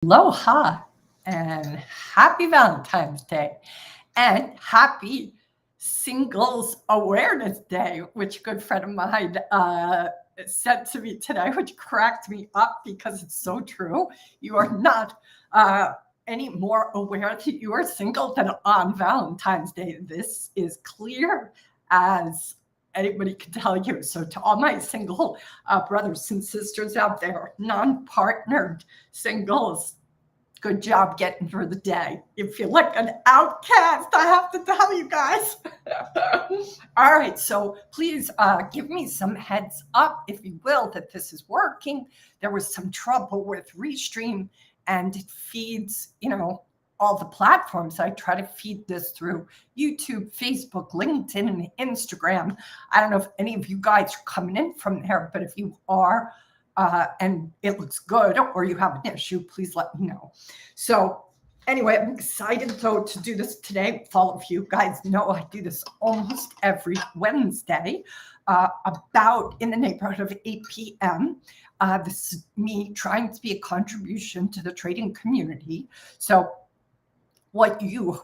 Aloha and happy Valentine's Day and happy Singles Awareness Day, which a good friend of mine said to me today, which cracked me up because it's so true. You are not uh, any more aware that you are single than on Valentine's Day. This is clear as anybody can tell you. So, to all my single brothers and sisters out there, non partnered singles, good job getting through the day. You feel like an outcast, I have to tell you guys. All right, so please give me some heads up, if you will, that this is working. There was some trouble with Restream, and it feeds, all the platforms. I try to feed this through YouTube, Facebook, LinkedIn, and Instagram. I don't know if any of you guys are coming in from there, but if you are, and it looks good, or you have an issue, please let me know. So anyway, I'm excited though to do this today with all of you. Guys know I do this almost every Wednesday, about in the neighborhood of 8 p.m. This is me trying to be a contribution to the trading community. So what do you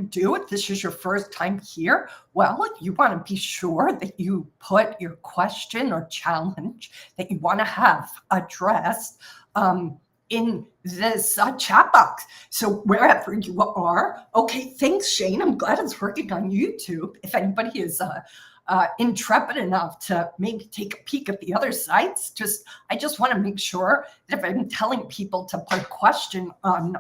do if this is your first time here? Well, you want to be sure that you put your question or challenge that you want to have addressed in this chat box. So wherever you are, okay, thanks, Shane. I'm glad it's working on YouTube. If anybody is intrepid enough to maybe take a peek at the other sites, I just want to make sure that if I'm telling people to put a question on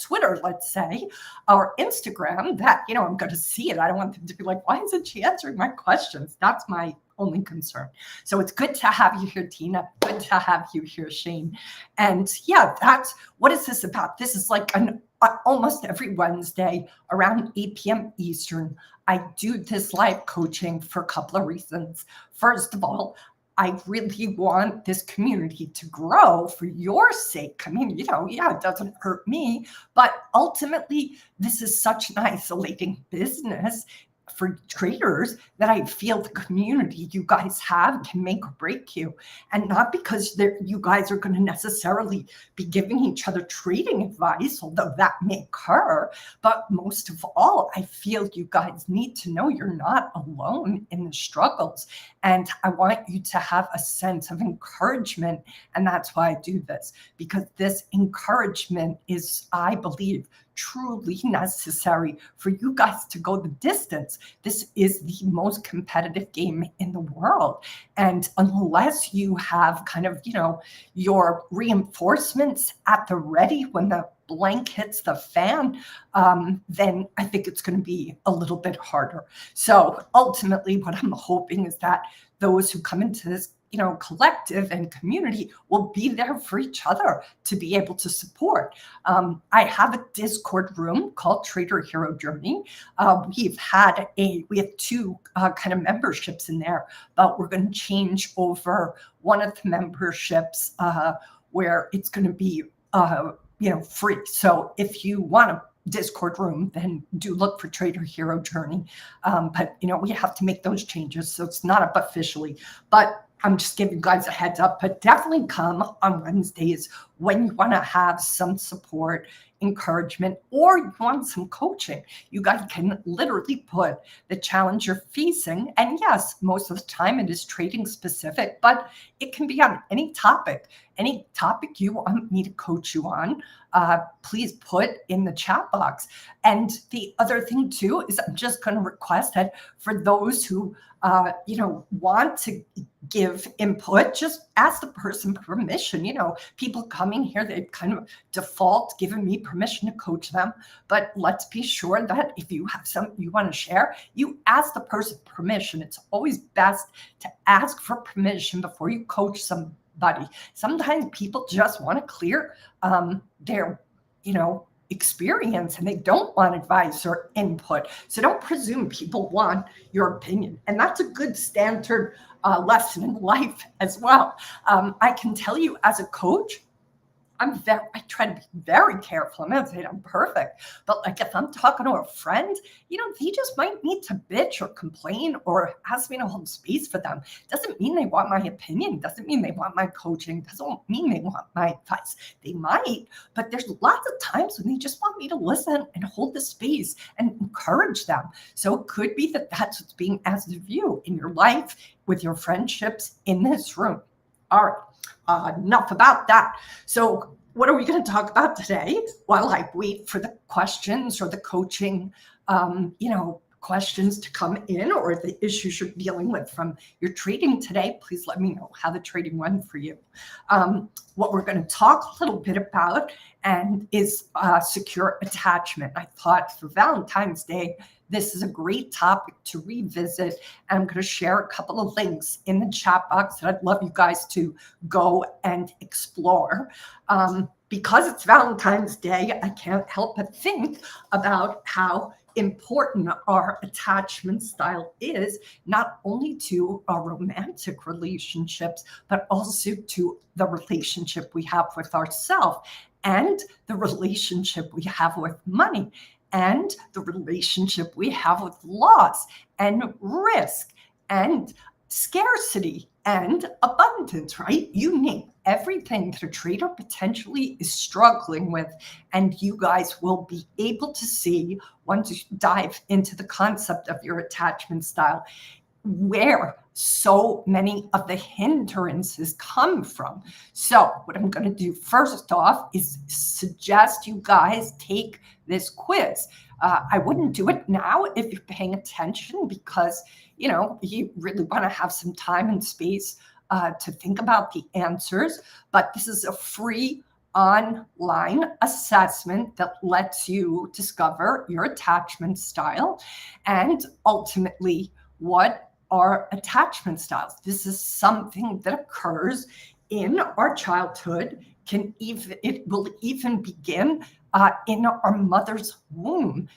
Twitter, let's say, or Instagram, that I'm going to see it. I don't want them to be like, why isn't she answering my questions? That's my only concern. So it's good to have you here, Tina. Good to have you here, Shane. And yeah, what is this about? This is like almost every Wednesday around 8 p.m. Eastern. I do this live coaching for a couple of reasons. First of all, I really want this community to grow for your sake. I mean, it doesn't hurt me, but ultimately, this is such an isolating business for traders that I feel the community you guys have can make or break you. And not because you guys are going to necessarily be giving each other trading advice, although that may occur. But most of all, I feel you guys need to know you're not alone in the struggles. And I want you to have a sense of encouragement. And that's why I do this, because this encouragement is, I believe, truly necessary for you guys to go the distance. This is the most competitive game in the world. And unless you have kind of, your reinforcements at the ready when the blank hits the fan, then I think it's going to be a little bit harder. So ultimately, what I'm hoping is that those who come into this collective and community will be there for each other to be able to support. I have a Discord room called Trader Hero Journey. We have two kind of memberships in there, but we're going to change over one of the memberships where it's going to be free. So if you want a Discord room, then do look for Trader Hero Journey. But we have to make those changes, so it's not up officially. But I'm just giving you guys a heads up, but definitely come on Wednesdays when you want to have some support, encouragement, or you want some coaching. You guys can literally put the challenge you're facing. And yes, most of the time it is trading specific, but it can be on any topic you want me to coach you on. Please put in the chat box. And the other thing too is I'm just going to request that for those who want to give input, just ask the person permission. People coming here, they kind of default giving me permission to coach them. But let's be sure that if you have something you want to share, you ask the person permission. It's always best to ask for permission before you coach somebody. Sometimes people just want to clear their, experience, and they don't want advice or input. So don't presume people want your opinion. And that's a good standard lesson in life as well. I can tell you as a coach, I try to be very careful. I'm not saying I'm perfect, but like if I'm talking to a friend, they just might need to bitch or complain or ask me to hold space for them. Doesn't mean they want my opinion. Doesn't mean they want my coaching. Doesn't mean they want my advice. They might, but there's lots of times when they just want me to listen and hold the space and encourage them. So it could be that that's what's being asked of you in your life, with your friendships, in this room. All right, enough about that. So what are we going to talk about today while I wait for the questions or the coaching, questions to come in, or the issues you're dealing with from your trading today? Please let me know how the trading went for you. What we're going to talk a little bit about is secure attachment. I thought for Valentine's Day, this is a great topic to revisit. And I'm going to share a couple of links in the chat box that I'd love you guys to go and explore. Because it's Valentine's Day, I can't help but think about how important our attachment style is, not only to our romantic relationships, but also to the relationship we have with ourselves and the relationship we have with money and the relationship we have with loss and risk and scarcity and abundance, right? You name everything that a trader potentially is struggling with, and you guys will be able to see, once you dive into the concept of your attachment style, where so many of the hindrances come from. So what I'm going to do first off is suggest you guys take this quiz. I wouldn't do it now if you're paying attention, because you really want to have some time and space to think about the answers. But this is a free online assessment that lets you discover your attachment style and ultimately what are attachment styles. This is something that occurs in our childhood. It will even begin in our mother's womb.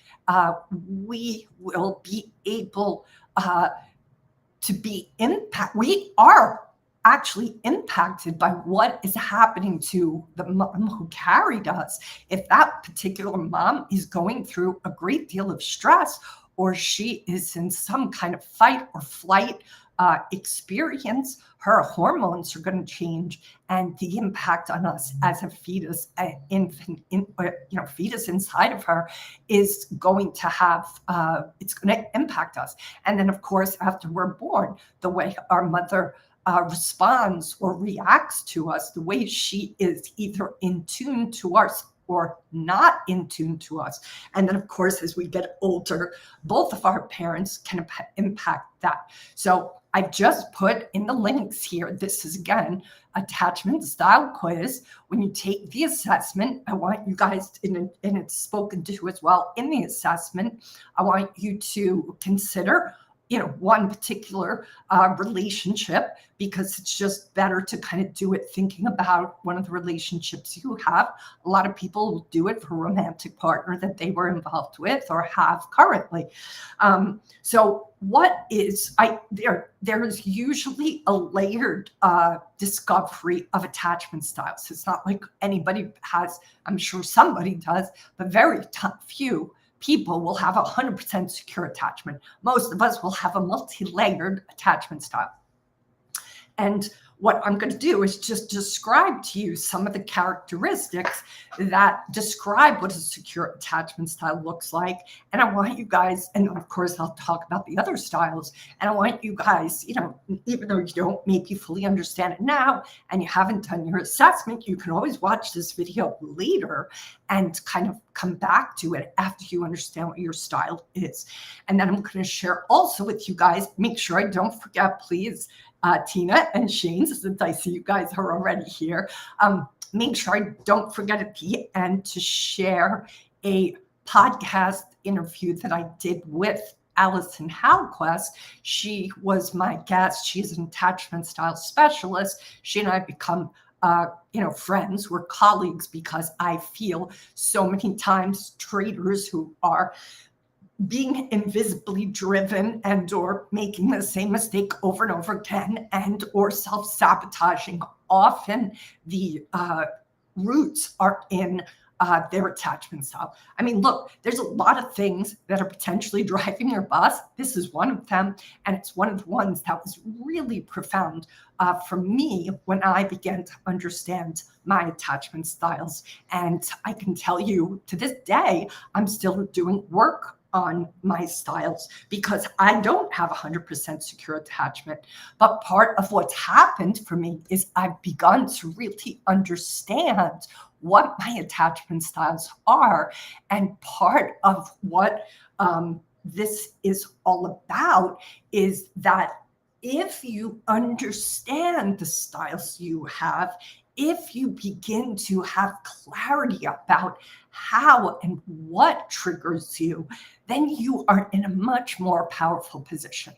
We will be able to be impacted. We are actually impacted by what is happening to the mom who carried us. If that particular mom is going through a great deal of stress, or she is in some kind of fight or flight experience, her hormones are going to change, and the impact on us as a fetus, fetus inside of her is going to have, it's going to impact us. And then, of course, after we're born, the way our mother responds or reacts to us, the way she is either in tune to us or not in tune to us. And then, of course, as we get older, both of our parents can impact that. So I've just put in the links here. This is, again, attachment style quiz. When you take the assessment, I want you guys, and it's spoken to as well in the assessment, I want you to consider one particular relationship, because it's just better to kind of do it thinking about one of the relationships you have. A lot of people will do it for a romantic partner that they were involved with or have currently. So what is, there is usually a layered discovery of attachment styles. It's not like anybody has, I'm sure somebody does, but very few people will have 100% secure attachment. Most of us will have a multi-layered attachment style. And what I'm going to do is just describe to you some of the characteristics that describe what a secure attachment style looks like. And I want you guys, and of course, I'll talk about the other styles. And I want you guys, even though you don't maybe fully understand it now and you haven't done your assessment, you can always watch this video later and kind of come back to it after you understand what your style is. And then I'm going to share also with you guys, make sure I don't forget, please, Tina and Shane, since I see you guys are already here, make sure I don't forget at the end to share a podcast interview that I did with Allison Halquest. She was my guest. She's an attachment style specialist. She and I become friends, we're colleagues, because I feel so many times traders who are being invisibly driven and or making the same mistake over and over again and or self-sabotaging, often the roots are in their attachment style. I mean, look, there's a lot of things that are potentially driving your bus. This is one of them, and it's one of the ones that was really profound for me when I began to understand my attachment styles. And I can tell you, to this day, I'm still doing work on my styles because I don't have 100% secure attachment. But part of what's happened for me is I've begun to really understand what my attachment styles are. And part of what this is all about is that if you understand the styles you have, if you begin to have clarity about how and what triggers you, then you are in a much more powerful position.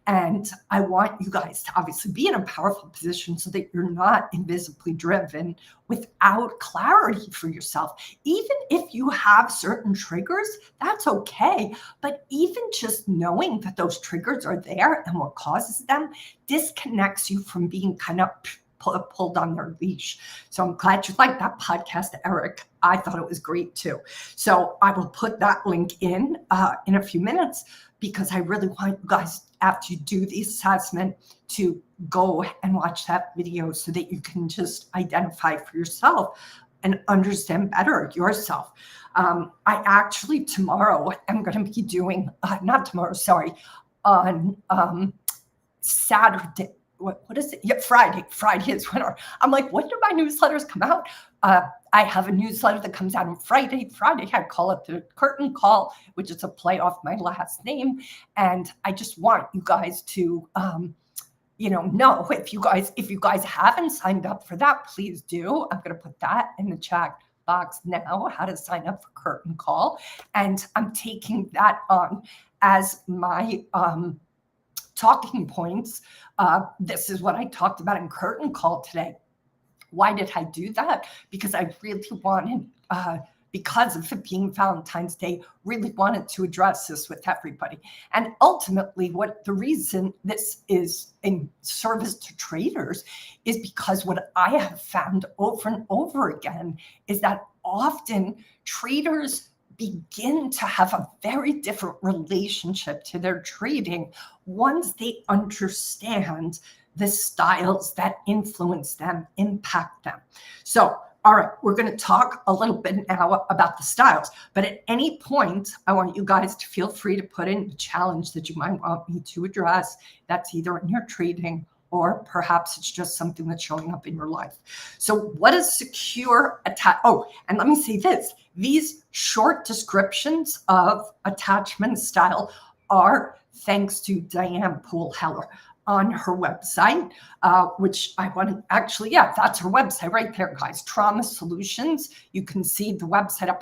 And I want you guys to obviously be in a powerful position so that you're not invisibly driven without clarity for yourself. Even if you have certain triggers, that's okay. But even just knowing that those triggers are there and what causes them disconnects you from being kind of pulled on their leash. So I'm glad you liked that podcast, Eric. I thought it was great too. So I will put that link in a few minutes because I really want you guys, after you do the assessment, to go and watch that video so that you can just identify for yourself and understand better yourself. I actually tomorrow am going to be doing, not tomorrow, sorry, on Saturday. What is it? Yeah, Friday. Friday is when I'm like, when do my newsletters come out? I have a newsletter that comes out on Friday. Friday, I call it the Curtin Call, which is a play off my last name. And I just want you guys to, know if you guys haven't signed up for that, please do. I'm going to put that in the chat box now, how to sign up for Curtin Call. And I'm taking that on as my talking points. This is what I talked about in Curtin Call today. Why did I do that? Because I really wanted, because of it being Valentine's Day, really wanted to address this with everybody. And ultimately, what the reason this is in service to traders is because what I have found over and over again is that often traders begin to have a very different relationship to their trading once they understand the styles that influence them, impact them. So, all right, we're going to talk a little bit now about the styles, but at any point, I want you guys to feel free to put in a challenge that you might want me to address. That's either in your trading or perhaps it's just something that's showing up in your life. So what is secure attach? Oh, and let me say this. These short descriptions of attachment style are thanks to Diane Poole Heller on her website, which I want to actually, that's her website right there, guys. Trauma Solutions. You can see the website up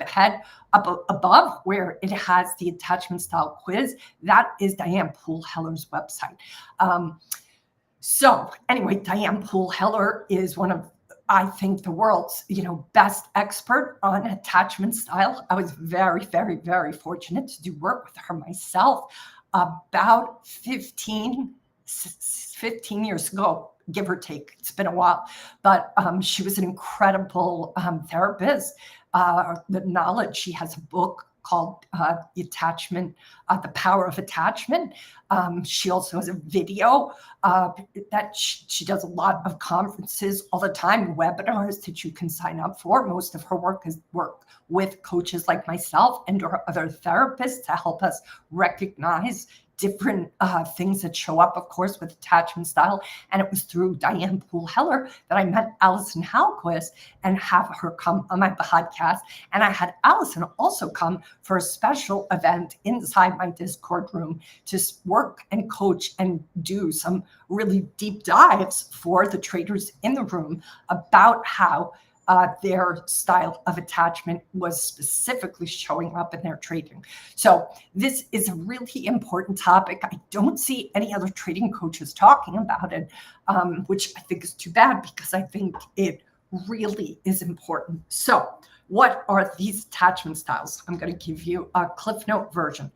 above where it has the attachment style quiz. That is Diane Poole Heller's website. So anyway, Diane Poole Heller is one of, I think, the world's, best expert on attachment style. I was very, very, very fortunate to do work with her myself about 15 years ago, give or take. It's been a while, but she was an incredible therapist. The knowledge, she has a book called The Power of Attachment. She also has a video that she does a lot of conferences all the time, webinars that you can sign up for. Most of her work is work with coaches like myself and or other therapists to help us recognize different things that show up, of course, with attachment style. And it was through Diane Poole Heller that I met Allison Halquist and have her come on my podcast. And I had Allison also come for a special event inside my Discord room to work and coach and do some really deep dives for the traders in the room about how their style of attachment was specifically showing up in their trading. So this is a really important topic. I don't see any other trading coaches talking about it, which I think is too bad because I think it really is important. So what are these attachment styles? I'm going to give you a Cliff Note version.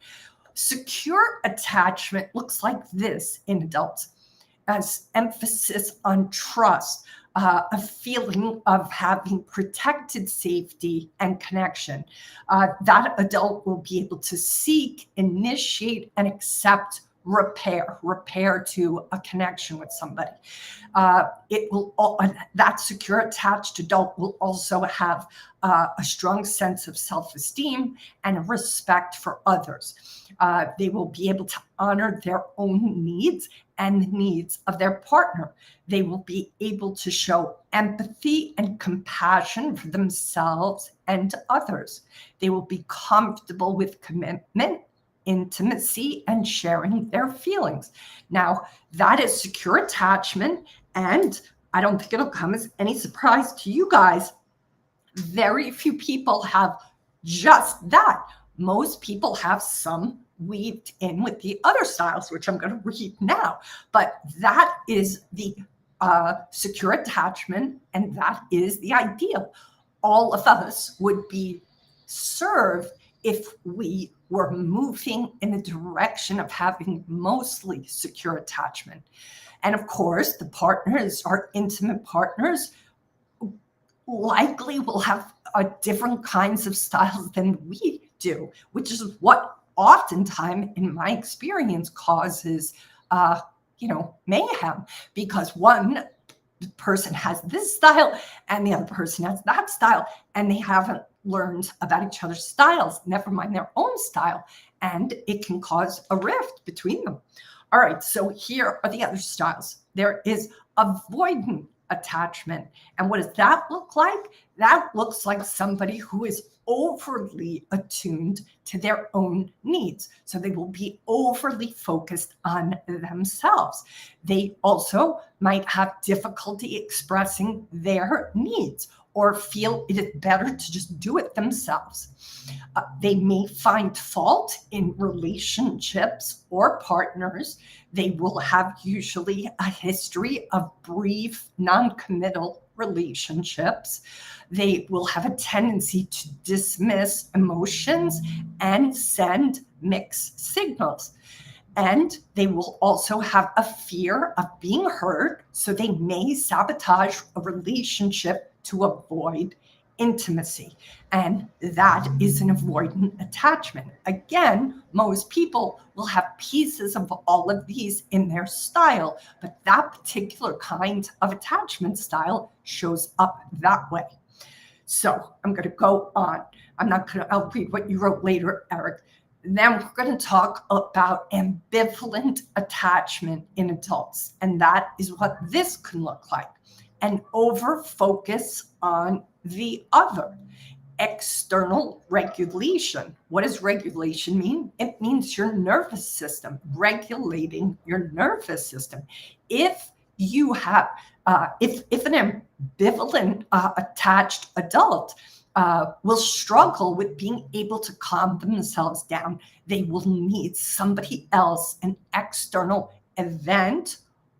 Secure attachment looks like this in adults, as emphasis on trust, a feeling of having protected safety and connection. That adult will be able to seek, initiate, and accept repair to a connection with somebody. That secure attached adult will also have a strong sense of self-esteem and respect for others. They will be able to honor their own needs and the needs of their partner. They will be able to show empathy and compassion for themselves and others. They will be comfortable with commitment, intimacy, and sharing their feelings. Now, that is secure attachment, and I don't think it'll come as any surprise to you guys. Very few people have just that. Most people have some weaved in with the other styles, which I'm going to read now. But that is the secure attachment, and that is the ideal. All of us would be served if we were moving in the direction of having mostly secure attachment. And of course, the partners, our intimate partners, likely will have different kinds of styles than we do, which is what oftentimes, in my experience, causes mayhem, because one person has this style and the other person has that style, and they haven't learned about each other's styles, never mind their own style, and it can cause a rift between them. All right, so here are the other styles. There is avoidant attachment. And what does that look like? That looks like somebody who is overly attuned to their own needs. So they will be overly focused on themselves. They also might have difficulty expressing their needs or feel it is better to just do it themselves. They may find fault in relationships or partners. They will have usually a history of brief, non-committal relationships. They will have a tendency to dismiss emotions and send mixed signals. And they will also have a fear of being hurt, so they may sabotage a relationship to avoid intimacy. And that is an avoidant attachment. Again, most people will have pieces of all of these in their style, but that particular kind of attachment style shows up that way. So I'm going to go on. I'll read what you wrote later, Eric. Then we're going to talk about ambivalent attachment in adults. And that is what this can look like. An over focus on the other. External regulation. What does regulation mean? It means your nervous system, regulating your nervous system. If you have, if an ambivalent attached adult will struggle with being able to calm themselves down, they will need somebody else, an external event,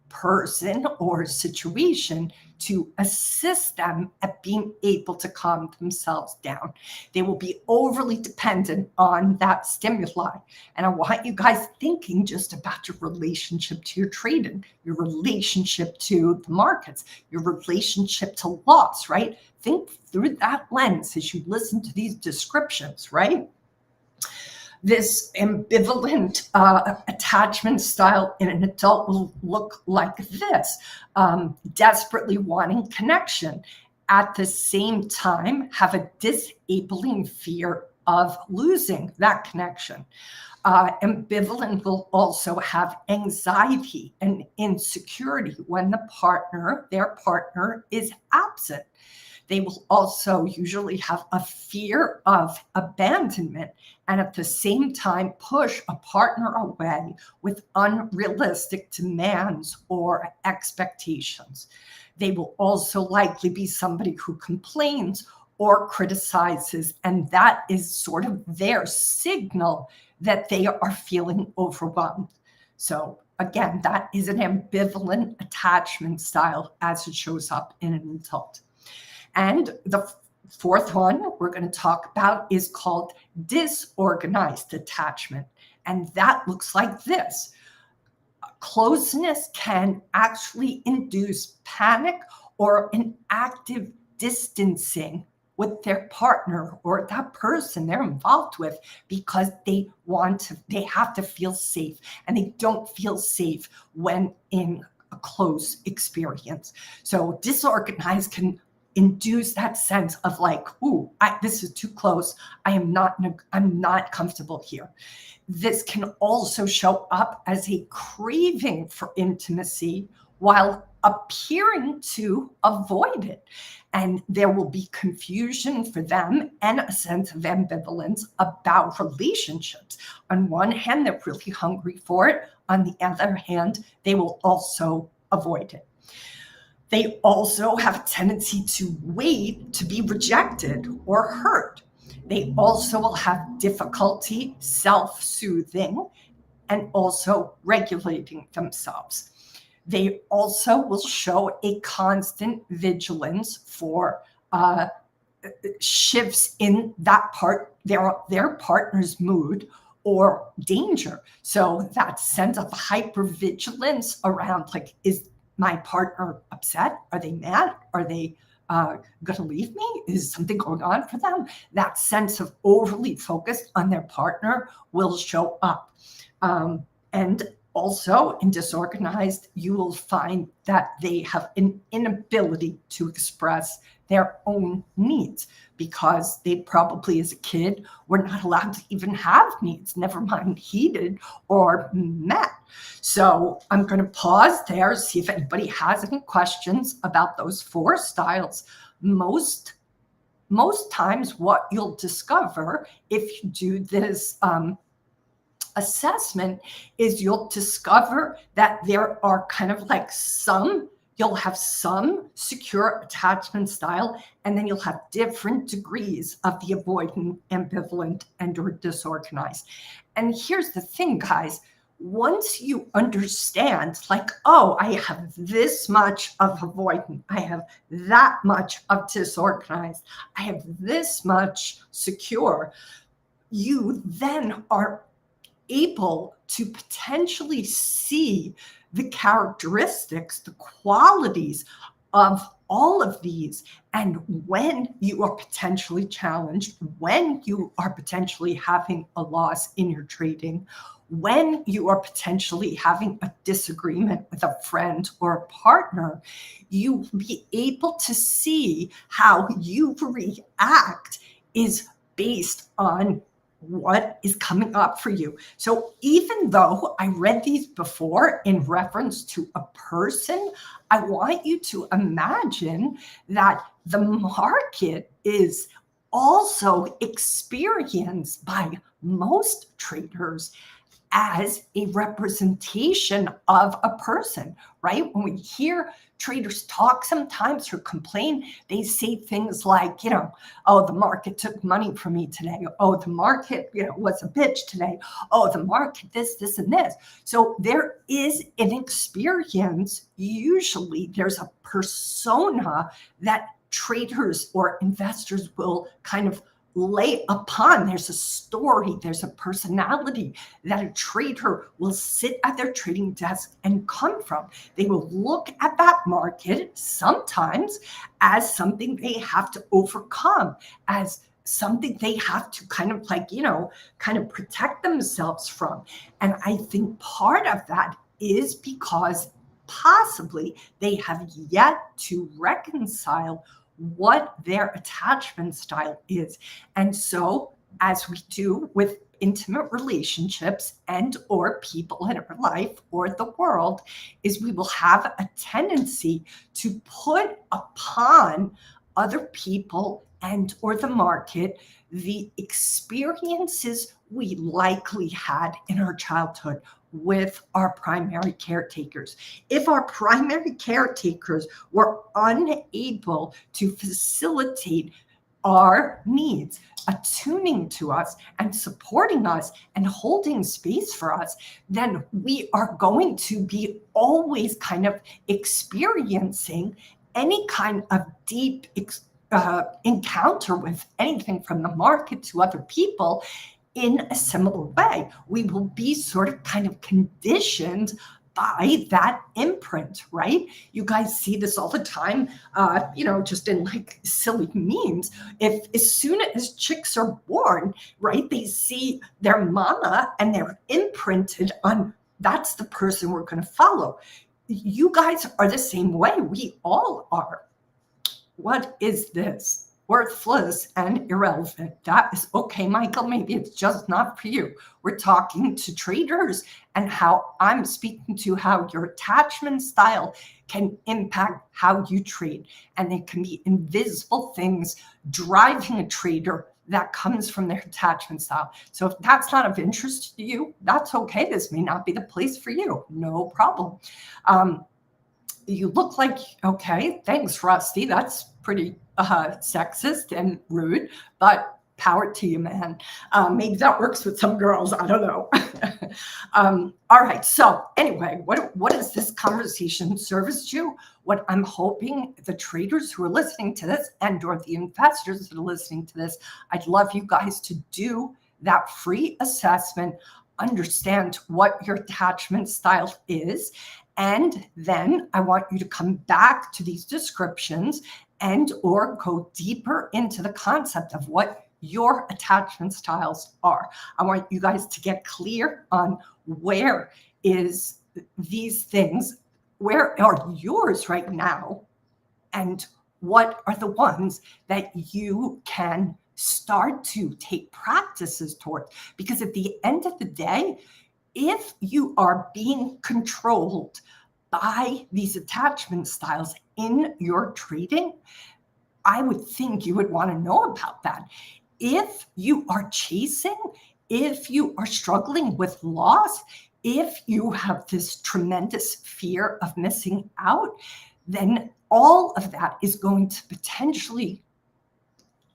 person, or situation to assist them at being able to calm themselves down. They will be overly dependent on that stimuli. And I want you guys thinking just about your relationship to your trading, your relationship to the markets, your relationship to loss, right? Think through that lens as you listen to these descriptions, right? This ambivalent attachment style in an adult will look like this: desperately wanting connection, at the same time have a disabling fear of losing that connection. Ambivalent will also have anxiety and insecurity when their partner is absent. They will also usually have a fear of abandonment and at the same time push a partner away with unrealistic demands or expectations. They will also likely be somebody who complains or criticizes, and that is sort of their signal that they are feeling overwhelmed. So again, that is an ambivalent attachment style as it shows up in an adult. And the fourth one we're going to talk about is called disorganized attachment. And that looks like this. Closeness can actually induce panic or an active distancing with their partner or that person they're involved with because they have to feel safe, and they don't feel safe when in a close experience. So disorganized can induce that sense of like, ooh, this is too close. I'm not comfortable here. This can also show up as a craving for intimacy while appearing to avoid it. And there will be confusion for them and a sense of ambivalence about relationships. On one hand, they're really hungry for it. On the other hand, they will also avoid it. They also have a tendency to wait to be rejected or hurt. They also will have difficulty self-soothing and also regulating themselves. They also will show a constant vigilance for shifts in their partner's mood or danger. So that sense of hypervigilance around, like, is my partner upset? Are they mad? Are they going to leave me? Is something going on for them? That sense of overly focused on their partner will show up. And also in disorganized, you will find that they have an inability to express their own needs because they probably as a kid were not allowed to even have needs, never mind heeded or met. So I'm going to pause there, see if anybody has any questions about those 4 styles. Most times what you'll discover if you do this assessment is you'll discover that there are kind of like you'll have some secure attachment style, and then you'll have different degrees of the avoidant, ambivalent, and or disorganized. And here's the thing, guys. Once you understand, like, oh, I have this much of avoidant, I have that much of disorganized, I have this much secure, you then are able to potentially see the characteristics, the qualities of all of these. And when you are potentially challenged, when you are potentially having a loss in your trading, when you are potentially having a disagreement with a friend or a partner, you will be able to see how you react is based on what is coming up for you. So even though I read these before in reference to a person, I want you to imagine that the market is also experienced by most traders as a representation of a person, right? When we hear traders talk sometimes or complain, they say things like, oh, the market took money from me today. Oh, the market, was a bitch today. Oh, the market, this, and this. So there is an experience. Usually there's a persona that traders or investors will kind of lay upon. There's a story, there's a personality that a trader will sit at their trading desk and come from. They will look at that market sometimes as something they have to overcome, as something they have to kind of protect themselves from. And I think part of that is because possibly they have yet to reconcile what their attachment style is. And so, as we do with intimate relationships and or people in our life or the world, is we will have a tendency to put upon other people and or the market the experiences we likely had in our childhood with our primary caretakers. If our primary caretakers were unable to facilitate our needs, attuning to us and supporting us and holding space for us, then we are going to be always kind of experiencing any kind of deep encounter with anything from the market to other people in a similar way. We will be sort of kind of conditioned by that imprint, right? You guys see this all the time, just in like silly memes. If as soon as chicks are born, right, they see their mama and they're imprinted on, that's the person we're going to follow. You guys are the same way. We all are. What is this? Worthless and irrelevant. That is okay, Michael. Maybe it's just not for you. We're talking to traders and how I'm speaking to how your attachment style can impact how you trade. And it can be invisible things driving a trader that comes from their attachment style. So if that's not of interest to you, that's okay. This may not be the place for you. No problem. You look like, okay, thanks, Rusty. That's pretty sexist and rude, but power to you, man. Maybe that works with some girls. I don't know. All right. So anyway, what is this conversation service to? What I'm hoping the traders who are listening to this and or the investors that are listening to this, I'd love you guys to do that free assessment, understand what your attachment style is. And then I want you to come back to these descriptions and or go deeper into the concept of what your attachment styles are. I want you guys to get clear on where is these things, where are yours right now, and what are the ones that you can start to take practices towards. Because at the end of the day, if you are being controlled by these attachment styles in your trading, I would think you would want to know about that. If you are chasing, if you are struggling with loss, if you have this tremendous fear of missing out, then all of that is going to potentially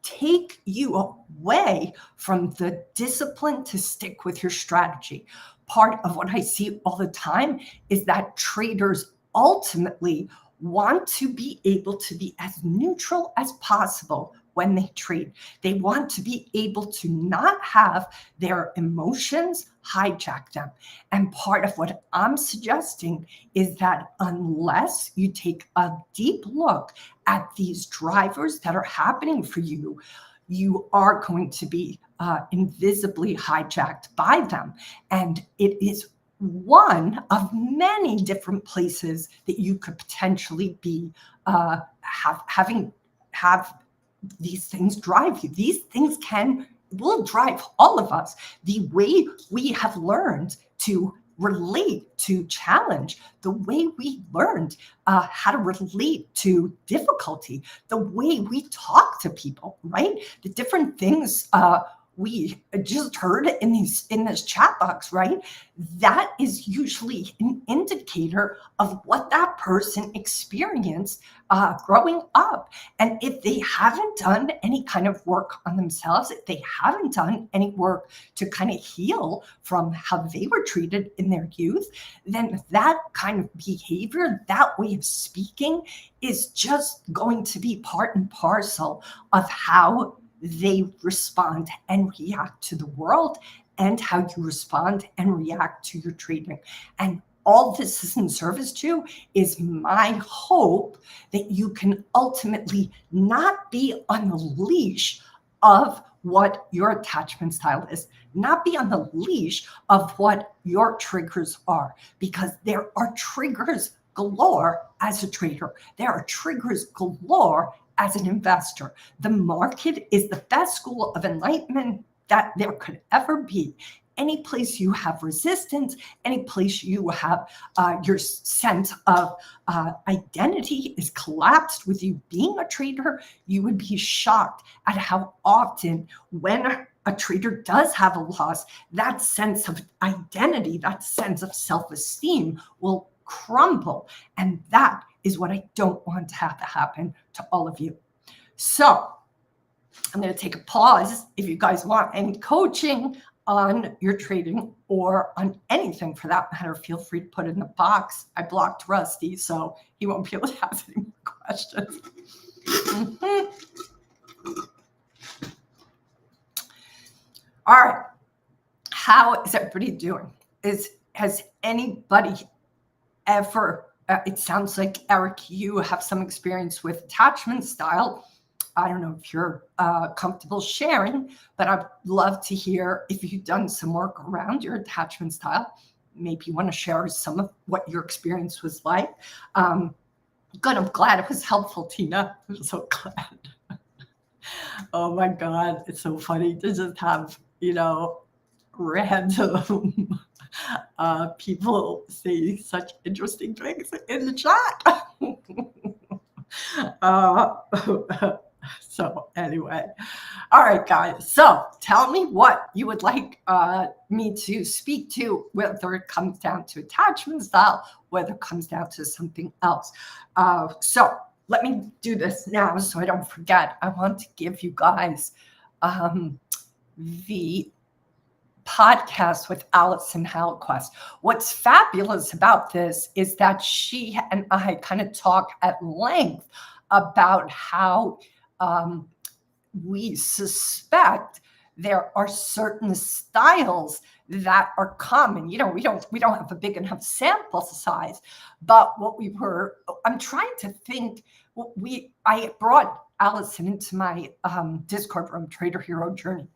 take you away from the discipline to stick with your strategy. Part of what I see all the time is that traders ultimately want to be able to be as neutral as possible when they trade. They want to be able to not have their emotions hijack them. And part of what I'm suggesting is that unless you take a deep look at these drivers that are happening for you, you are going to be invisibly hijacked by them. And it is one of many different places that you could potentially be have these things drive you. These things will drive all of us. The way we have learned to relate to challenge, the way we learned how to relate to difficulty, the way we talk to people, right? The different things we just heard in this chat box, right? That is usually an indicator of what that person experienced growing up. And if they haven't done any kind of work on themselves, if they haven't done any work to kind of heal from how they were treated in their youth, then that kind of behavior, that way of speaking is just going to be part and parcel of how they respond and react to the world and how you respond and react to your trading. And all this is in service to is my hope that you can ultimately not be on the leash of what your attachment style is, not be on the leash of what your triggers are, because there are triggers galore as a trader. There are triggers galore as an investor. The market is the best school of enlightenment that there could ever be. Any place you have resistance, any place you have your sense of identity is collapsed with you being a trader, you would be shocked at how often when a trader does have a loss, that sense of identity, that sense of self-esteem will crumble. And that is what I don't want to have to happen to all of you. So I'm going to take a pause. If you guys want any coaching on your trading or on anything for that matter, feel free to put it in the box. I blocked Rusty, so he won't be able to ask any more questions. All right. How is everybody doing? Has anybody ever, it sounds like, Eric, you have some experience with attachment style. I don't know if you're comfortable sharing, but I'd love to hear if you've done some work around your attachment style. Maybe you want to share some of what your experience was like. Good, I'm glad it was helpful, Tina. I'm so glad. Oh my God, it's so funny to just have, random people say such interesting things in the chat. So anyway, all right, guys. So tell me what you would like me to speak to, whether it comes down to attachment style, whether it comes down to something else. So let me do this now so I don't forget. I want to give you guys the podcast with Allison Halquest. What's fabulous about this is that she and I kind of talk at length about how we suspect there are certain styles that are common. We don't have a big enough sample size, but I'm trying to think. I brought Allison into my Discord room, Trader Hero Journey,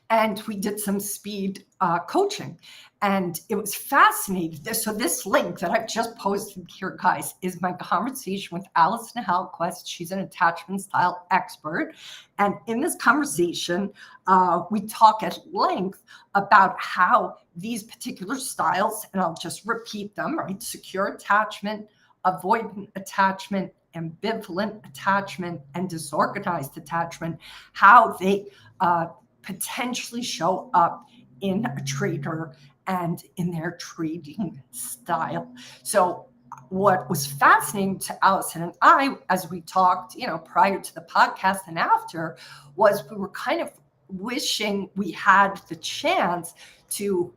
and we did some speed coaching, and it was fascinating. So this link that I've just posted here, guys, is my conversation with Allison Halquest. She's an attachment style expert. And in this conversation, we talk at length about how these particular styles, and I'll just repeat them, right? Secure attachment, avoidant attachment, ambivalent attachment, and disorganized attachment, how they potentially show up in a trader and in their trading style. So what was fascinating to Allison and I, as we talked, prior to the podcast and after, was we were kind of wishing we had the chance to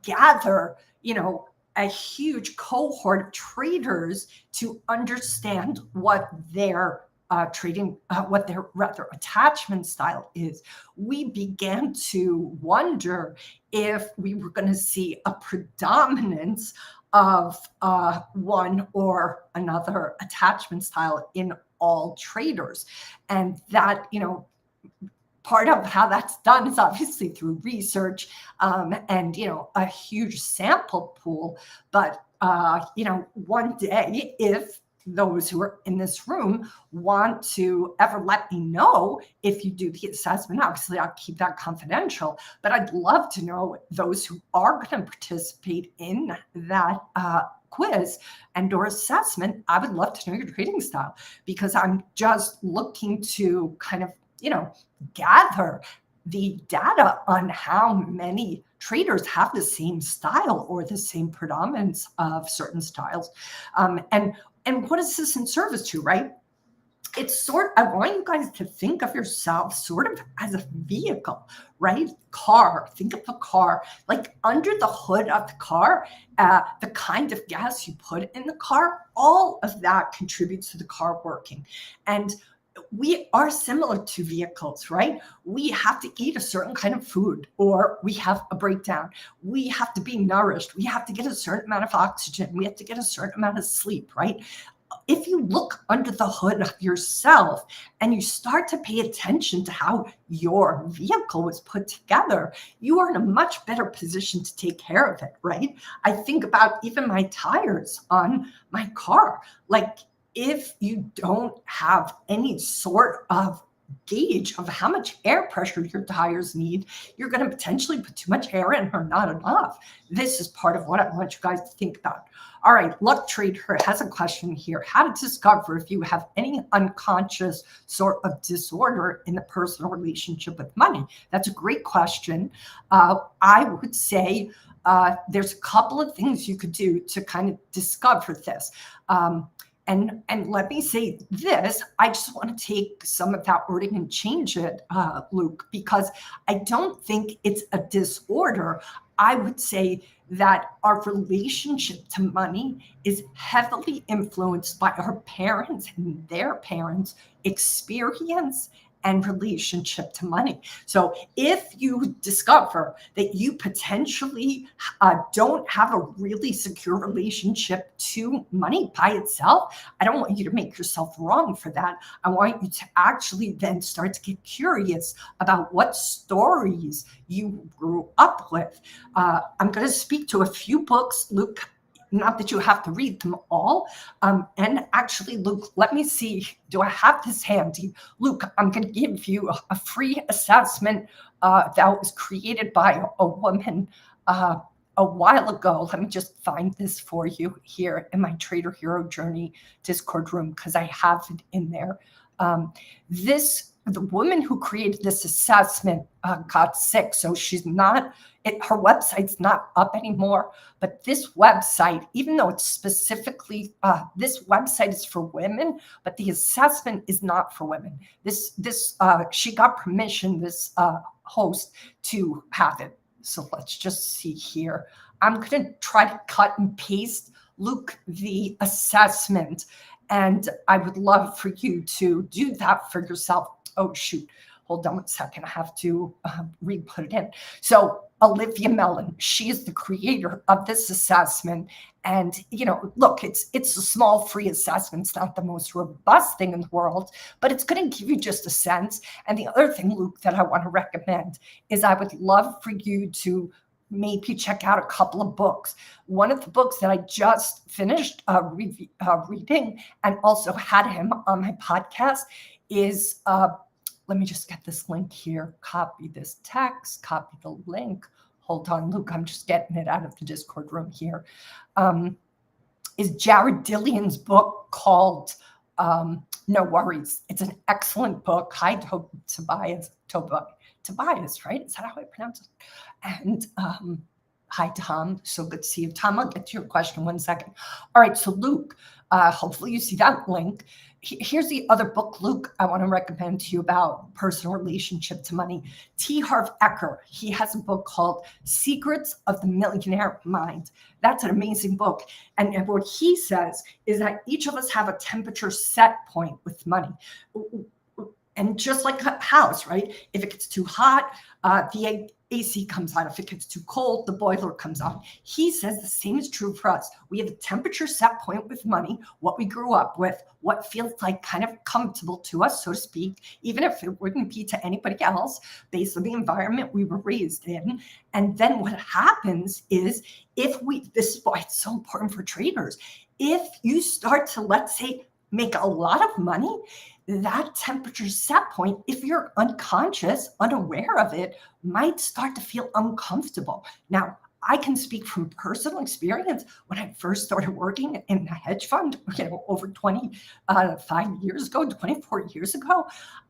gather, a huge cohort of traders to understand what their trading, what their rather attachment style is. We began to wonder if we were going to see a predominance of one or another attachment style in all traders. And that, part of how that's done is obviously through research and, a huge sample pool. But, one day, if those who are in this room want to ever let me know if you do the assessment, obviously I'll keep that confidential, but I'd love to know those who are going to participate in that quiz and or assessment. I would love to know your trading style, because I'm just looking to kind of, gather the data on how many traders have the same style or the same predominance of certain styles. And what is this in service to, right? It's I want you guys to think of yourself sort of as a vehicle, right? Car, think of a car, like under the hood of the car, the kind of gas you put in the car, all of that contributes to the car working. And we are similar to vehicles, right? We have to eat a certain kind of food or we have a breakdown. We have to be nourished. We have to get a certain amount of oxygen. We have to get a certain amount of sleep, right? If you look under the hood of yourself and you start to pay attention to how your vehicle was put together, you are in a much better position to take care of it, right? I think about even my tires on my car. Like, if you don't have any sort of gauge of how much air pressure your tires need, you're going to potentially put too much air in or not enough. This is part of what I want you guys to think about. All right, Luck Trader has a question here. How to discover if you have any unconscious sort of disorder in the personal relationship with money? That's a great question. I would say there's a couple of things you could do to kind of discover this. And let me say this, I just want to take some of that wording and change it, Luke, because I don't think it's a disorder. I would say that our relationship to money is heavily influenced by our parents and their parents' experience and relationship to money. So if you discover that you potentially don't have a really secure relationship to money by itself, I don't want you to make yourself wrong for that. I want you to actually then start to get curious about what stories you grew up with. I'm going to speak to a few books, Luke. Not that you have to read them all. And actually, Luke, let me see. Do I have this handy? Luke, I'm going to give you a free assessment that was created by a woman a while ago. Let me just find this for you here in my Trader Hero Journey Discord room, because I have it in there. The woman who created this assessment got sick, so she's not, her website's not up anymore. But this website, even though it's specifically, this website is for women, but the assessment is not for women. She got permission, this host, to have it. So let's just see here. I'm going to try to cut and paste, Luke, the assessment. And I would love for you to do that for yourself. Oh, shoot. Hold on 1 second. I have to re-put it in. So Olivia Mellon, she is the creator of this assessment. And, look, it's a small free assessment. It's not the most robust thing in the world, but it's going to give you just a sense. And the other thing, Luke, that I want to recommend is I would love for you to maybe check out a couple of books. One of the books that I just finished reading and also had him on my podcast is, let me just get this link here, copy this text, copy the link. Hold on, Luke, I'm just getting it out of the Discord room here. Is Jared Dillion's book called No Worries. It's an excellent book. Hi, Tobias, right? Is that how I pronounce it? And hi, Tom. So good to see you. Tom, I'll get to your question in 1 second. All right, so Luke, hopefully you see that link. Here's the other book, Luke, I want to recommend to you about personal relationship to money. T. Harv Eker, he has a book called Secrets of the Millionaire Mind. That's an amazing book. And what he says is that each of us have a temperature set point with money. And just like a house, right? If it gets too hot, the AC comes on. If it gets too cold, the boiler comes on. He says the same is true for us. We have a temperature set point with money, what we grew up with, what feels like kind of comfortable to us, so to speak, even if it wouldn't be to anybody else based on the environment we were raised in. And then what happens is this is why it's so important for traders. If you start to, let's say, make a lot of money, that temperature set point, if you're unconscious, unaware of it, might start to feel uncomfortable. Now, I can speak from personal experience. When I first started working in a hedge fund, over 25 years ago, 24 years ago,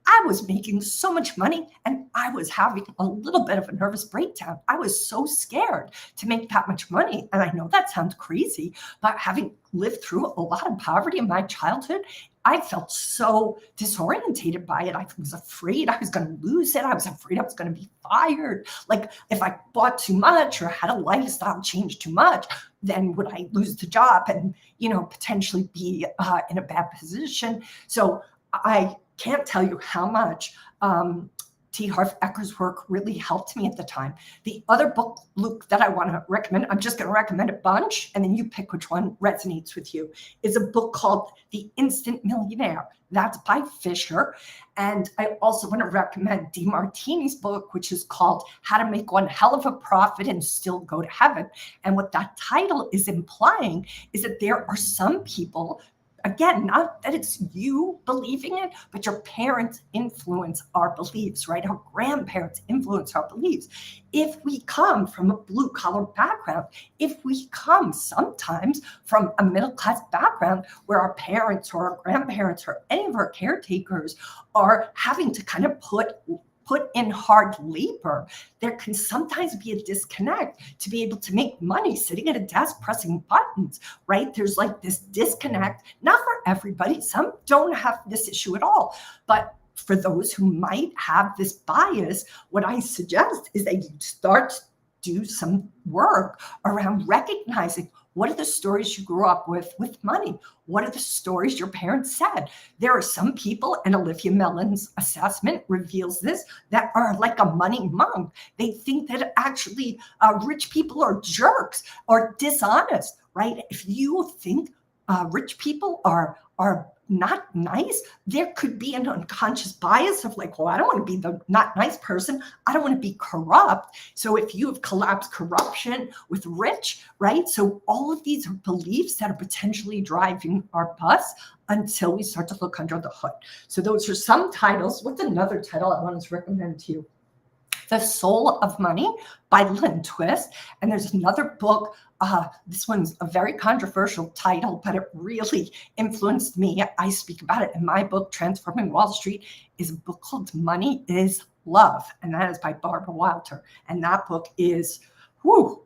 I was making so much money and I was having a little bit of a nervous breakdown. I was so scared to make that much money. And I know that sounds crazy, but having lived through a lot of poverty in my childhood, I felt so disorientated by it. I was afraid I was going to lose it. I was afraid I was going to be fired. Like if I bought too much or had a lifestyle change too much, then would I lose the job and, potentially be in a bad position? So I can't tell you how much T. Harv Eker's work really helped me at the time. The other book, Luke, that I want to recommend, I'm just going to recommend a bunch, and then you pick which one resonates with you, is a book called The Instant Millionaire. That's by Fisher. And I also want to recommend DeMartini's book, which is called How to Make One Hell of a Profit and Still Go to Heaven. And what that title is implying is that there are some people, again, not that it's you believing it, but your parents influence our beliefs, right? Our grandparents influence our beliefs. If we come from a blue-collar background, if we come sometimes from a middle-class background where our parents or our grandparents or any of our caretakers are having to kind of put in hard labor, there can sometimes be a disconnect to be able to make money sitting at a desk pressing buttons, right? There's like this disconnect, not for everybody. Some don't have this issue at all, but for those who might have this bias, what I suggest is that you start do some work around recognizing what are the stories you grew up with money? What are the stories your parents said? There are some people, and Olivia Mellon's assessment reveals this, that are like a money monk. They think that actually rich people are jerks or dishonest, right? If you think rich people are not nice, there could be an unconscious bias of like, well, I don't want to be the not nice person. I don't want to be corrupt. So if you have collapsed corruption with rich, right? So all of these are beliefs that are potentially driving our bus until we start to look under the hood. So those are some titles. What's another title I want to recommend to you? The Soul of Money by Lynn Twist. And there's another book. This one's a very controversial title, but it really influenced me. I speak about it in my book, Transforming Wall Street, is a book called Money is Love. And that is by Barbara Wilder. And that book is,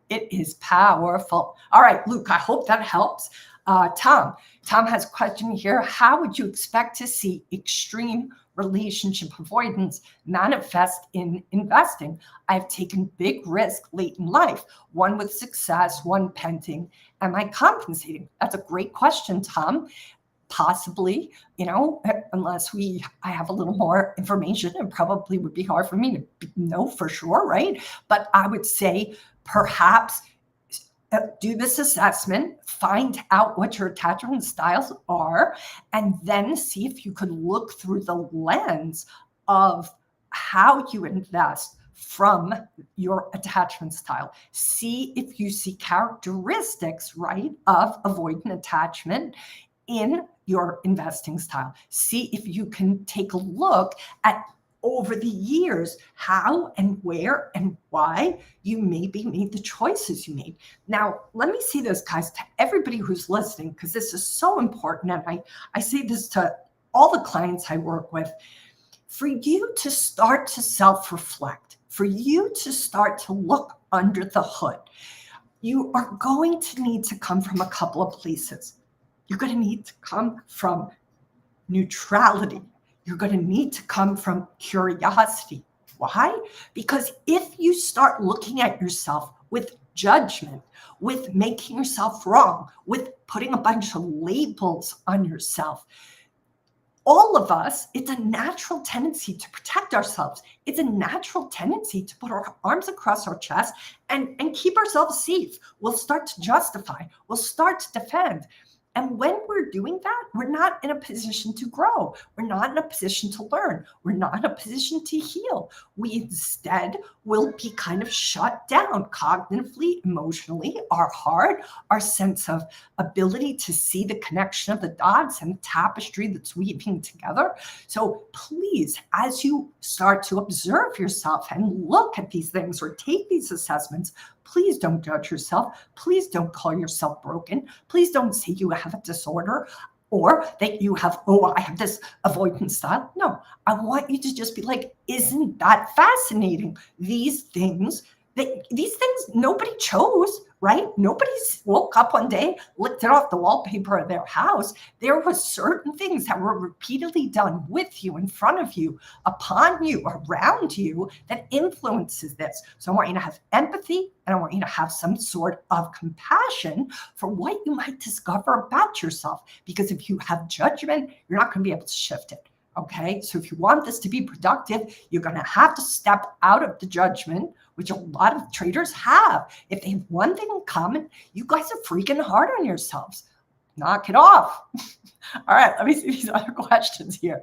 it is powerful. All right, Luke, I hope that helps. Tom has a question here. How would you expect to see extreme relationship avoidance manifest in investing? I've taken big risks late in life, one with success, one pending. Am I compensating? That's a great question, Tom. Possibly, unless I have a little more information, it probably would be hard for me to know for sure, right? But I would say perhaps do this assessment, find out what your attachment styles are, and then see if you could look through the lens of how you invest from your attachment style. See if you see characteristics, right, of avoidant attachment in your investing style. See if you can take a look at over the years, how and where and why you maybe made the choices you made. Now, let me say this, guys, to everybody who's listening, because this is so important. And I say this to all the clients I work with. For you to start to self-reflect, for you to start to look under the hood, you are going to need to come from a couple of places. You're going to need to come from neutrality. You're going to need to come from curiosity. Why? Because if you start looking at yourself with judgment, with making yourself wrong, with putting a bunch of labels on yourself, all of us, it's a natural tendency to protect ourselves. It's a natural tendency to put our arms across our chest and keep ourselves safe. We'll start to justify. We'll start to defend. And when we're doing that, we're not in a position to grow. We're not in a position to learn. We're not in a position to heal. We instead will be kind of shut down cognitively, emotionally, our heart, our sense of ability to see the connection of the dots and the tapestry that's weaving together. So please, as you start to observe yourself and look at these things or take these assessments, please don't judge yourself. Please don't call yourself broken. Please don't say you have a disorder or that you have, I have this avoidance style. No, I want you to just be like, isn't that fascinating? These things nobody chose, right? Nobody woke up one day, licked it off the wallpaper of their house. There was certain things that were repeatedly done with you, in front of you, upon you, around you, that influences this. So I want you to have empathy, and I want you to have some sort of compassion for what you might discover about yourself. Because if you have judgment, you're not going to be able to shift it. Okay, so if you want this to be productive, you're going to have to step out of the judgment, which a lot of traders have. If they have one thing in common, you guys are freaking hard on yourselves. Knock it off. All right, let me see these other questions here.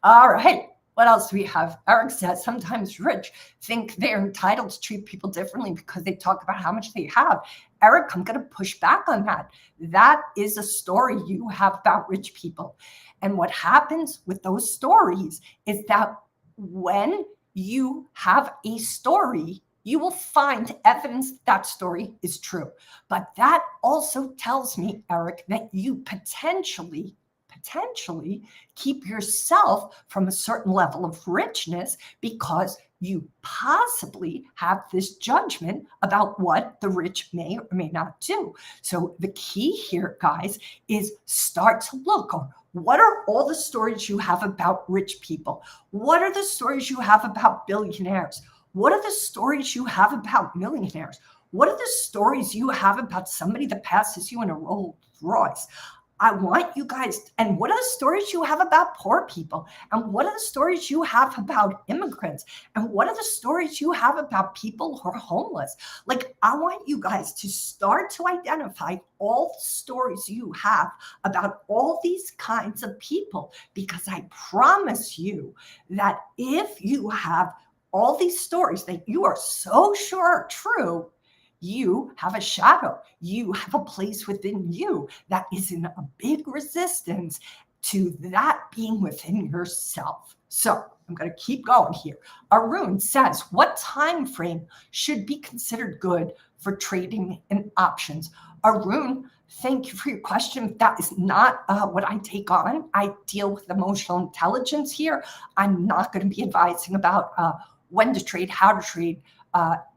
All right, what else do we have? Eric says, sometimes rich think they're entitled to treat people differently because they talk about how much they have. Eric, I'm going to push back on that. That is a story you have about rich people. And what happens with those stories is that when you have a story, you will find evidence that story is true. But that also tells me, Eric, that you potentially keep yourself from a certain level of richness because you possibly have this judgment about what the rich may or may not do. So the key here, guys, is start to look on what are all the stories you have about rich people? What are the stories you have about billionaires? What are the stories you have about millionaires? What are the stories you have about somebody that passes you in a Rolls Royce? I want you guys, and what are the stories you have about poor people? And what are the stories you have about immigrants? And what are the stories you have about people who are homeless? Like, I want you guys to start to identify all the stories you have about all these kinds of people, because I promise you that if you have all these stories that you are so sure are true, you have a shadow. You have a place within you that is in a big resistance to that being within yourself. So I'm going to keep going here. Arun says, what time frame should be considered good for trading in options? Arun, thank you for your question. That is not what I take on. I deal with emotional intelligence here. I'm not going to be advising about when to trade, how to trade,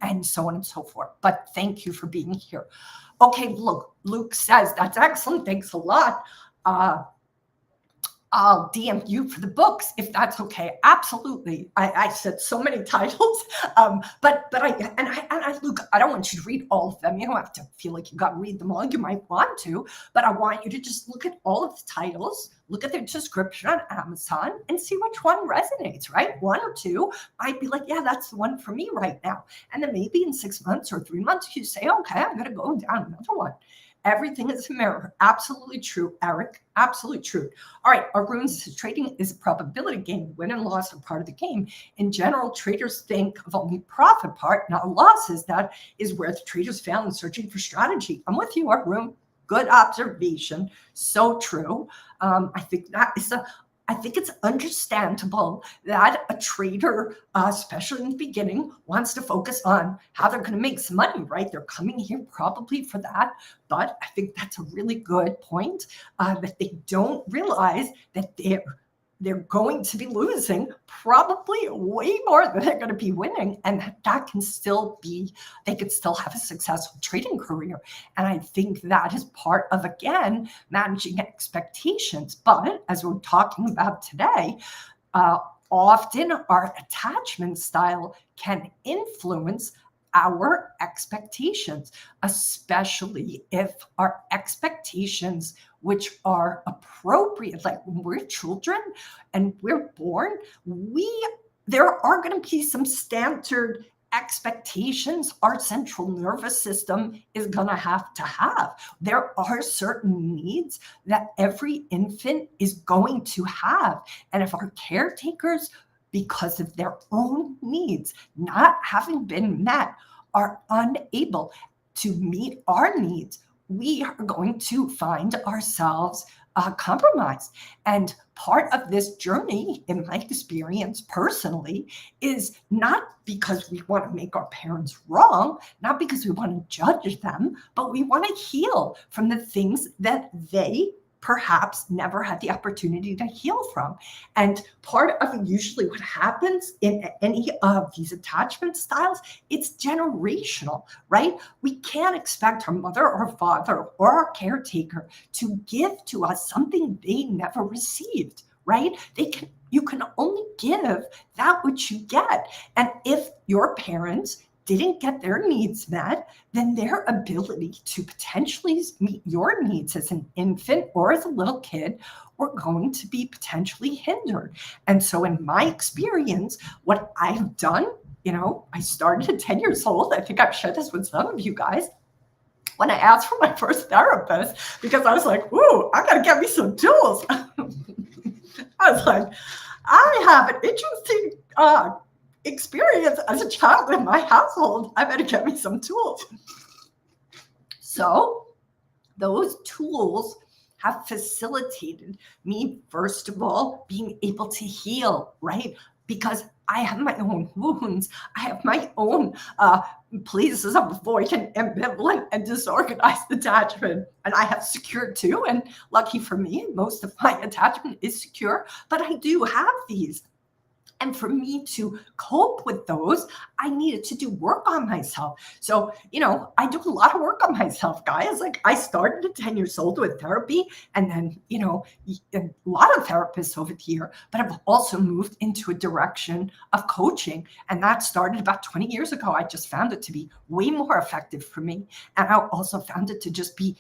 and so on and so forth. But thank you for being here. Okay, look, Luke says, that's excellent. Thanks a lot. I'll DM you for the books if that's okay. Absolutely. I said so many titles, but I Luke, I don't want you to read all of them. You don't have to feel like you got to read them all. You might want to, but I want you to just look at all of the titles, look at their description on Amazon, and see which one resonates. Right, one or two might be like, yeah, that's the one for me right now, and then maybe in 6 months or 3 months you say, okay, I'm going to go down another one. Everything is a mirror. Absolutely true, Eric. Absolutely true. All right, Arun says trading is a probability game. Win and loss are part of the game. In general, traders think of only profit part, not losses. That is where the traders fail in searching for strategy. I'm with you, Arun. Good observation. So true. I think that is I think it's understandable that a trader, especially in the beginning, wants to focus on how they're going to make some money, right? They're coming here probably for that. But I think that's a really good point, that they don't realize that they're going to be losing probably way more than they're going to be winning. And that can still be, they could still have a successful trading career. And I think that is part of, again, managing expectations. But as we're talking about today, often our attachment style can influence our expectations, especially if our expectations, which are appropriate, like when we're children and we're born, there are going to be some standard expectations our central nervous system is going to have. There are certain needs that every infant is going to have. And if our caretakers, because of their own needs not having been met, are unable to meet our needs, we are going to find ourselves compromised. And part of this journey, in my experience personally, is not because we want to make our parents wrong, not because we want to judge them, but we want to heal from the things that they perhaps never had the opportunity to heal from. And part of usually what happens in any of these attachment styles, it's generational, right? We can't expect our mother or father or our caretaker to give to us something they never received, right? You can only give that which you get. And if your parents didn't get their needs met, then their ability to potentially meet your needs as an infant or as a little kid were going to be potentially hindered. And so in my experience, what I've done, I started at 10 years old. I think I've shared this with some of you guys. When I asked for my first therapist, because I was like, ooh, I got to get me some tools. I was like, I have an interesting experience as a child in my household. I better get me some tools. So those tools have facilitated me, first of all, being able to heal, right? Because I have my own wounds. I have my own places of avoidant, ambivalent, and disorganized attachment. And I have secure too. And lucky for me, most of my attachment is secure. But I do have these. And for me to cope with those, I needed to do work on myself. So, I do a lot of work on myself, guys. Like, I started at 10 years old with therapy, and then, a lot of therapists over the year, but I've also moved into a direction of coaching. And that started about 20 years ago. I just found it to be way more effective for me. And I also found it to just be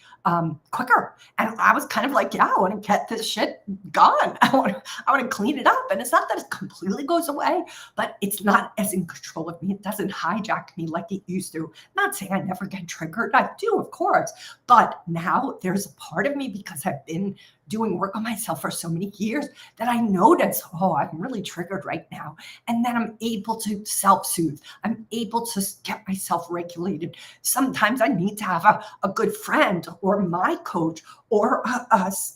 quicker. And I was kind of like, yeah, I want to get this shit gone. I want to clean it up. And it's not that it completely goes away, but it's not as in control of me. It doesn't hijack me like it used to. Not saying I never get triggered. I do, of course. But now there's a part of me, because I've been doing work on myself for so many years, that I notice, oh, I'm really triggered right now. And then I'm able to self-soothe. I'm able to get myself regulated. Sometimes I need to have a good friend, or my coach, or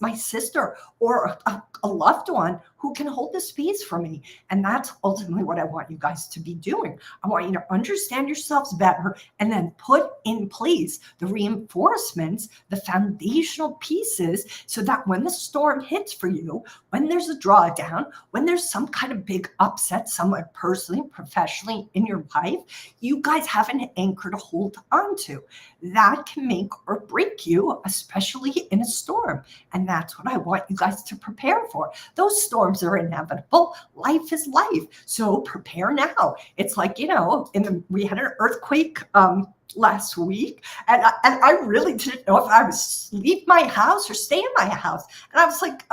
my sister, or a loved one who can hold the space for me. And that's ultimately what I want you guys to be doing. I want you to understand yourselves better, and then put in place the reinforcements, the foundational pieces, so that when the storm hits for you, when there's a drawdown, when there's some kind of big upset somewhere personally, professionally in your life, you guys have an anchor to hold on to. That can make or break you, especially in a storm. And that's what I want you guys to prepare for. Those storms are inevitable. Life is life. So prepare now. It's like, we had an earthquake last week, and I really didn't know if I was leave my house or stay in my house. And I was like,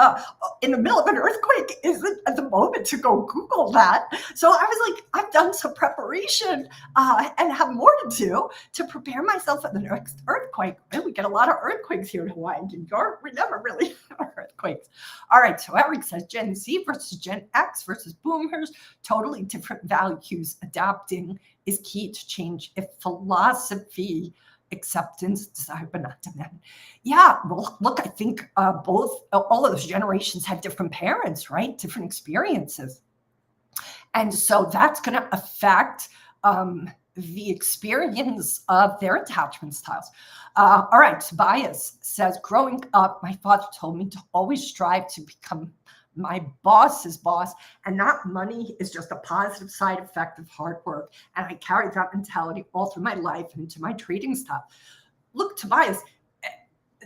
in the middle of an earthquake, isn't the moment to go Google that. So I was like, I've done some preparation and have more to do to prepare myself for the next earthquake. And we get a lot of earthquakes here in Hawaii and New York. We never really have earthquakes. All right, so Eric says Gen Z versus Gen X versus boomers, totally different values. Adapting is key to change. If philosophy, acceptance, desire, but not demand. Yeah, well, look, I think all of those generations had different parents, right? Different experiences. And so that's going to affect the experience of their attachment styles. All right, Tobias says, growing up, my father told me to always strive to become my boss's boss, and that money is just a positive side effect of hard work. And I carried that mentality all through my life and into my trading style. Look, Tobias,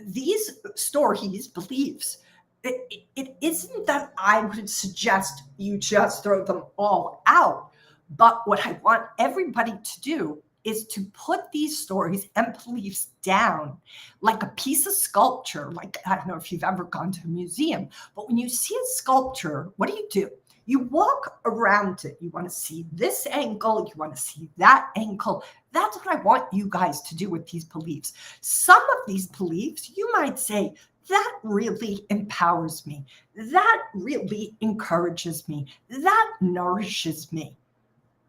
these stories, beliefs, it isn't that I would suggest you just throw them all out. But what I want everybody to do is to put these stories and beliefs down like a piece of sculpture. Like, I don't know if you've ever gone to a museum, but when you see a sculpture, what do? You walk around it. You want to see this angle. You want to see that angle. That's what I want you guys to do with these beliefs. Some of these beliefs, you might say, that really empowers me. That really encourages me. That nourishes me.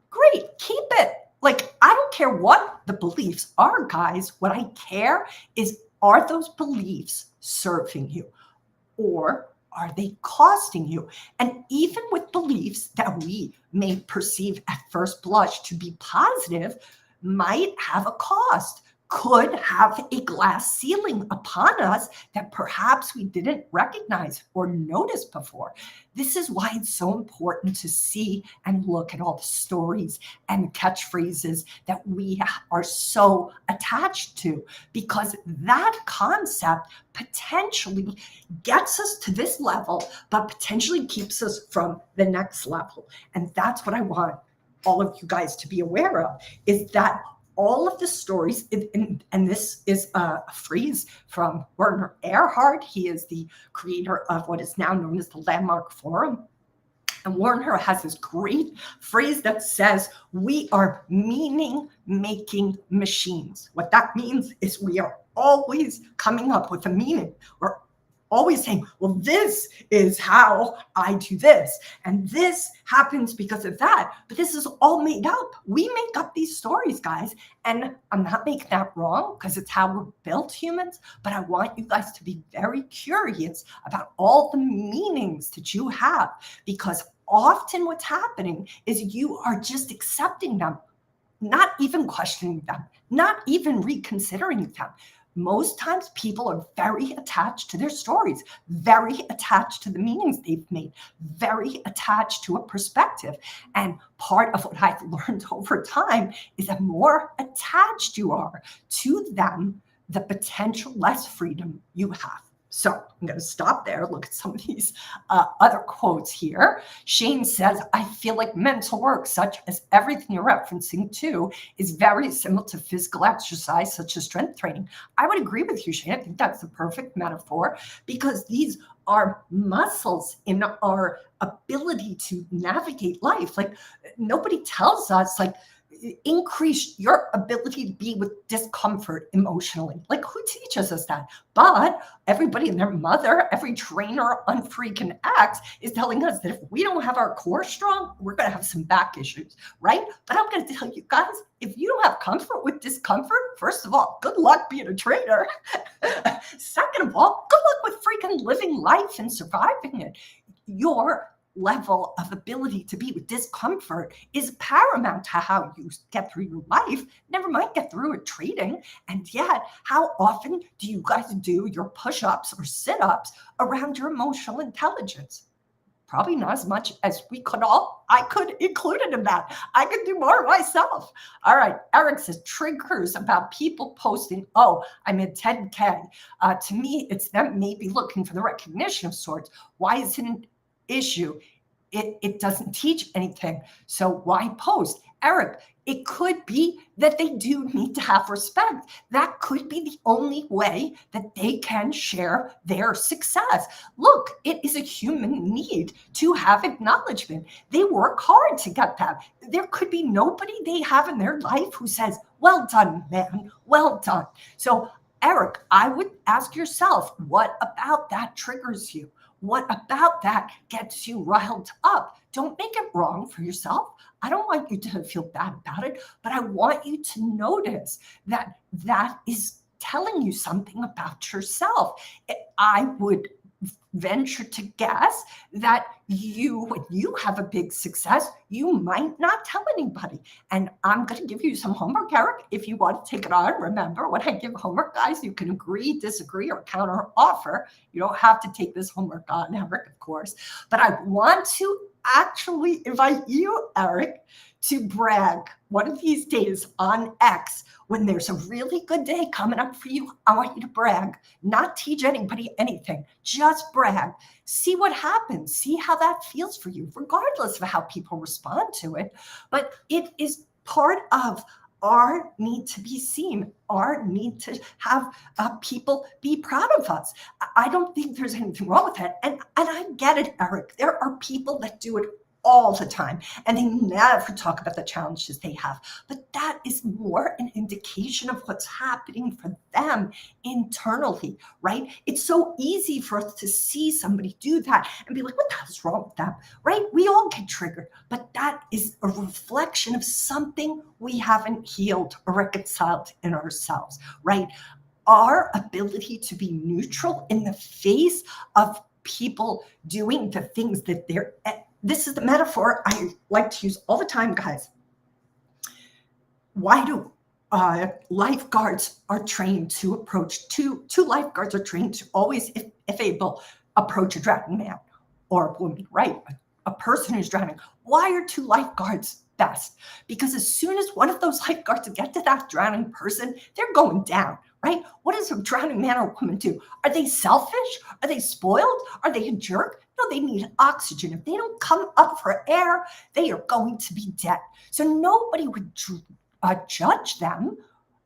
Great, keep it. Like, I don't care what the beliefs are, guys. What I care is, are those beliefs serving you, or are they costing you? And even with beliefs that we may perceive at first blush to be positive, might have a cost, could have a glass ceiling upon us that perhaps we didn't recognize or notice before. This is why it's so important to see and look at all the stories and catchphrases that we are so attached to, because that concept potentially gets us to this level, but potentially keeps us from the next level. And that's what I want all of you guys to be aware of, is that all of the stories, and this is a phrase from Werner Erhard. He is the creator of what is now known as the Landmark Forum. And Werner has this great phrase that says, we are meaning-making machines. What that means is we are always coming up with a meaning. We're always saying, well, this is how I do this, and this happens because of that. But this is all made up. We make up these stories, guys. And I'm not making that wrong, because it's how we're built, humans. But I want you guys to be very curious about all the meanings that you have, because often what's happening is you are just accepting them, not even questioning them, not even reconsidering them. Most times people are very attached to their stories, very attached to the meanings they've made, very attached to a perspective. And part of what I've learned over time is the more attached you are to them, the potential less freedom you have. So I'm going to stop there, look at some of these other quotes here. Shane says, I feel like mental work, such as everything you're referencing to, is very similar to physical exercise, such as strength training. I would agree with you, Shane. I think that's the perfect metaphor, because these are muscles in our ability to navigate life. Like, nobody tells us, like, increase your ability to be with discomfort emotionally. Like, who teaches us that? But everybody and their mother, every trainer on freaking X is telling us that if we don't have our core strong, we're going to have some back issues, right? But I'm going to tell you guys, if you don't have comfort with discomfort, first of all, good luck being a trainer. Second of all, good luck with freaking living life and surviving it. Your level of ability to be with discomfort is paramount to how you get through your life, never mind get through it trading. And yet, how often do you guys do your push-ups or sit-ups around your emotional intelligence? Probably not as much as I could include it in that. I could do more myself. All right. Eric says, triggers about people posting, oh, I'm at 10K. To me, it's them maybe looking for the recognition of sorts. Why is it an issue? It doesn't teach anything. So why post? Eric, it could be that they do need to have respect. That could be the only way that they can share their success. Look, it is a human need to have acknowledgement. They work hard to get that. There could be nobody they have in their life who says, well done, man, well done. So Eric, I would ask yourself, what about that triggers you? What about that gets you riled up? Don't make it wrong for yourself. I don't want you to feel bad about it, but I want you to notice that that is telling you something about yourself. I would venture to guess that when you have a big success, you might not tell anybody. And I'm going to give you some homework, Eric. If you want to take it on, remember, when I give homework, guys, you can agree, disagree, or counter offer. You don't have to take this homework on, Eric, of course. But I want to actually invite you, Eric, to brag one of these days on X. When there's a really good day coming up for you, I want you to brag, not teach anybody anything, just brag. See what happens. See how that feels for you, regardless of how people respond to it. But it is part of our need to be seen, our need to have people be proud of us. I don't think there's anything wrong with that. And I get it, Eric. There are people that do it all the time, and they never talk about the challenges they have. But that is more an indication of what's happening for them internally, right? It's so easy for us to see somebody do that and be like, what the hell's wrong with them, right? We all get triggered, but that is a reflection of something we haven't healed or reconciled in ourselves, right? Our ability to be neutral in the face of people doing the things that this is the metaphor I like to use all the time, guys. Why do lifeguards are trained to approach, two lifeguards are trained to always, if able, approach a drowning man or a woman, right? A person who's drowning. Why are two lifeguards best? Because as soon as one of those lifeguards get to that drowning person, they're going down, right? What does a drowning man or woman do? Are they selfish? Are they spoiled? Are they a jerk? No, they need oxygen. If they don't come up for air, they are going to be dead. So nobody would judge them.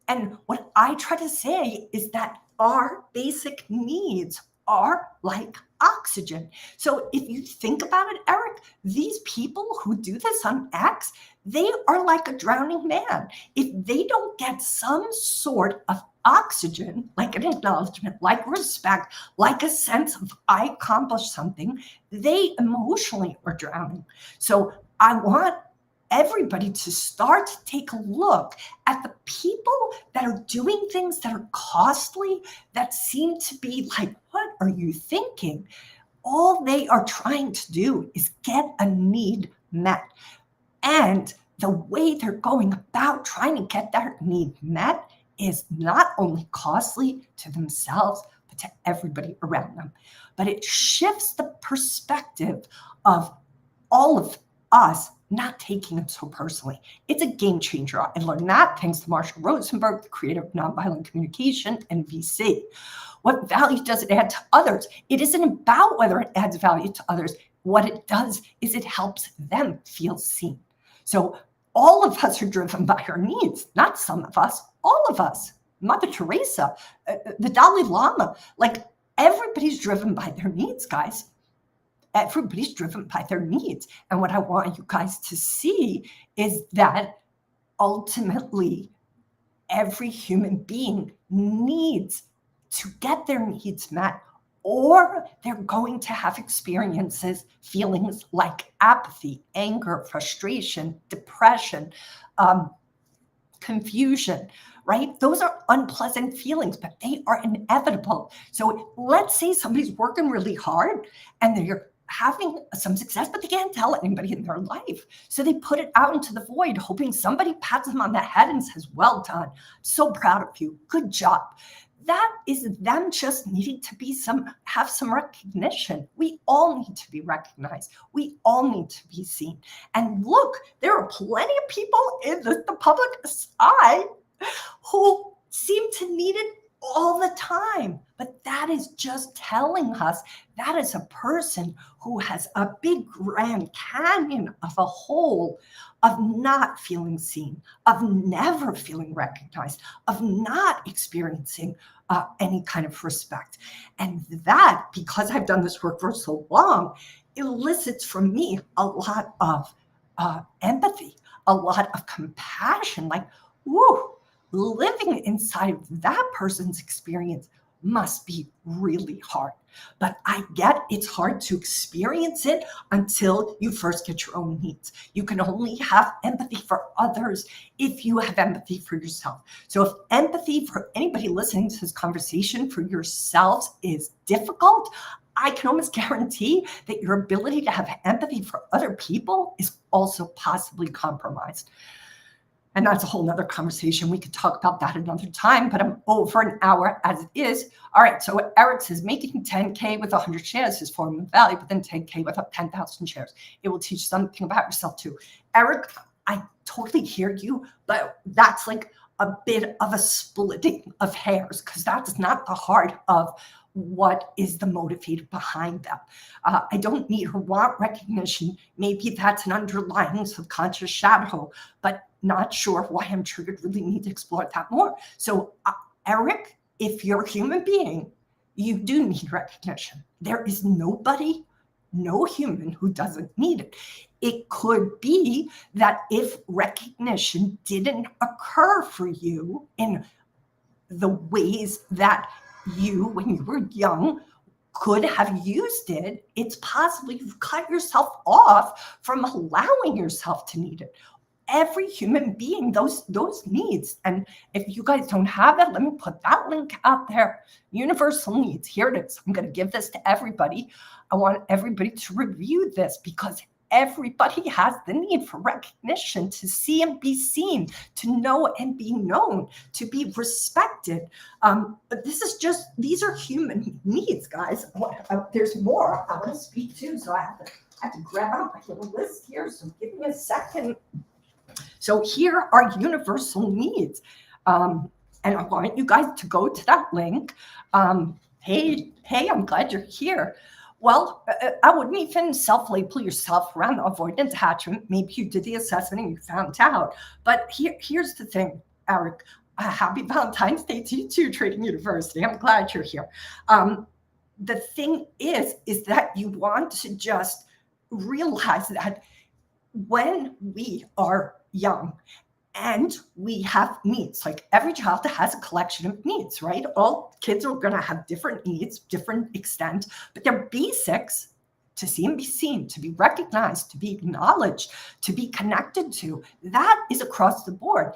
And what I try to say is that our basic needs are like oxygen. So if you think about it, Eric, these people who do this on X, they are like a drowning man. If they don't get some sort of oxygen, like an acknowledgement, like respect, like a sense of I accomplished something, they emotionally are drowning. So I want everybody to start to take a look at the people that are doing things that are costly, that seem to be like, what are you thinking? All they are trying to do is get a need met. And the way they're going about trying to get that need met is not only costly to themselves, but to everybody around them. But it shifts the perspective of all of us not taking it so personally. It's a game changer. I learned that thanks to Marshall Rosenberg, the creator of nonviolent communication and VC. What value does it add to others? It isn't about whether it adds value to others. What it does is it helps them feel seen. So all of us are driven by our needs, not some of us, all of us. Mother Teresa, the Dalai Lama, like everybody's driven by their needs, guys. Everybody's driven by their needs. And what I want you guys to see is that ultimately every human being needs to get their needs met, or they're going to have experiences, feelings like apathy, anger, frustration, depression, confusion, right? Those are unpleasant feelings, but they are inevitable. So let's say somebody's working really hard and they're having some success, but they can't tell anybody in their life. So they put it out into the void, hoping somebody pats them on the head and says, well done, so proud of you, good job. That is them just needing to have some recognition. We all need to be recognized. We all need to be seen. And look, there are plenty of people in the public eye who seem to need it all the time. But that is just telling us that is a person who has a big Grand Canyon of a hole of not feeling seen, of never feeling recognized, of not experiencing any kind of respect. And that, because I've done this work for so long, elicits from me a lot of empathy, a lot of compassion, like, whoo, living inside of that person's experience must be really hard. But I get it's hard to experience it until you first get your own needs. You can only have empathy for others if you have empathy for yourself. So if empathy for anybody listening to this conversation for yourselves is difficult, I can almost guarantee that your ability to have empathy for other people is also possibly compromised. And that's a whole nother conversation. We could talk about that another time, but I'm over an hour as it is. All right, so Eric says, making 10K with 100 shares is form of value, but then 10K with 10,000 shares. It will teach something about yourself too. Eric, I totally hear you, but that's like a bit of a splitting of hairs because that's not the heart of what is the motivator behind them. I don't need or want recognition. Maybe that's an underlying subconscious shadow, but not sure why I'm triggered. Really need to explore that more. So Eric, if you're a human being, you do need recognition. There is nobody, no human who doesn't need it. It could be that if recognition didn't occur for you in the ways that you, when you were young, could have used it, it's possible you've cut yourself off from allowing yourself to need it. Every human being, those needs. And if you guys don't have that, let me put that link out there. Universal needs. Here it is. I'm going to give this to everybody. I want everybody to review this because everybody has the need for recognition, to see and be seen, to know and be known, to be respected. But these are human needs, guys. There's more I want to speak to, so I have to grab out my little list here. So give me a second. So here are universal needs. And I want you guys to go to that link. Hey, I'm glad you're here. Well, I wouldn't even self-label yourself around avoidant attachment. Maybe you did the assessment and you found out. But here's the thing, Eric. Happy Valentine's Day to you too, Trading University. I'm glad you're here. The thing is that you want to just realize that when we are young and we have needs, like every child has a collection of needs, right? All kids are going to have different needs, different extent, but they're basics: to see and be seen, to be recognized, to be acknowledged, to be connected to. That is across the board.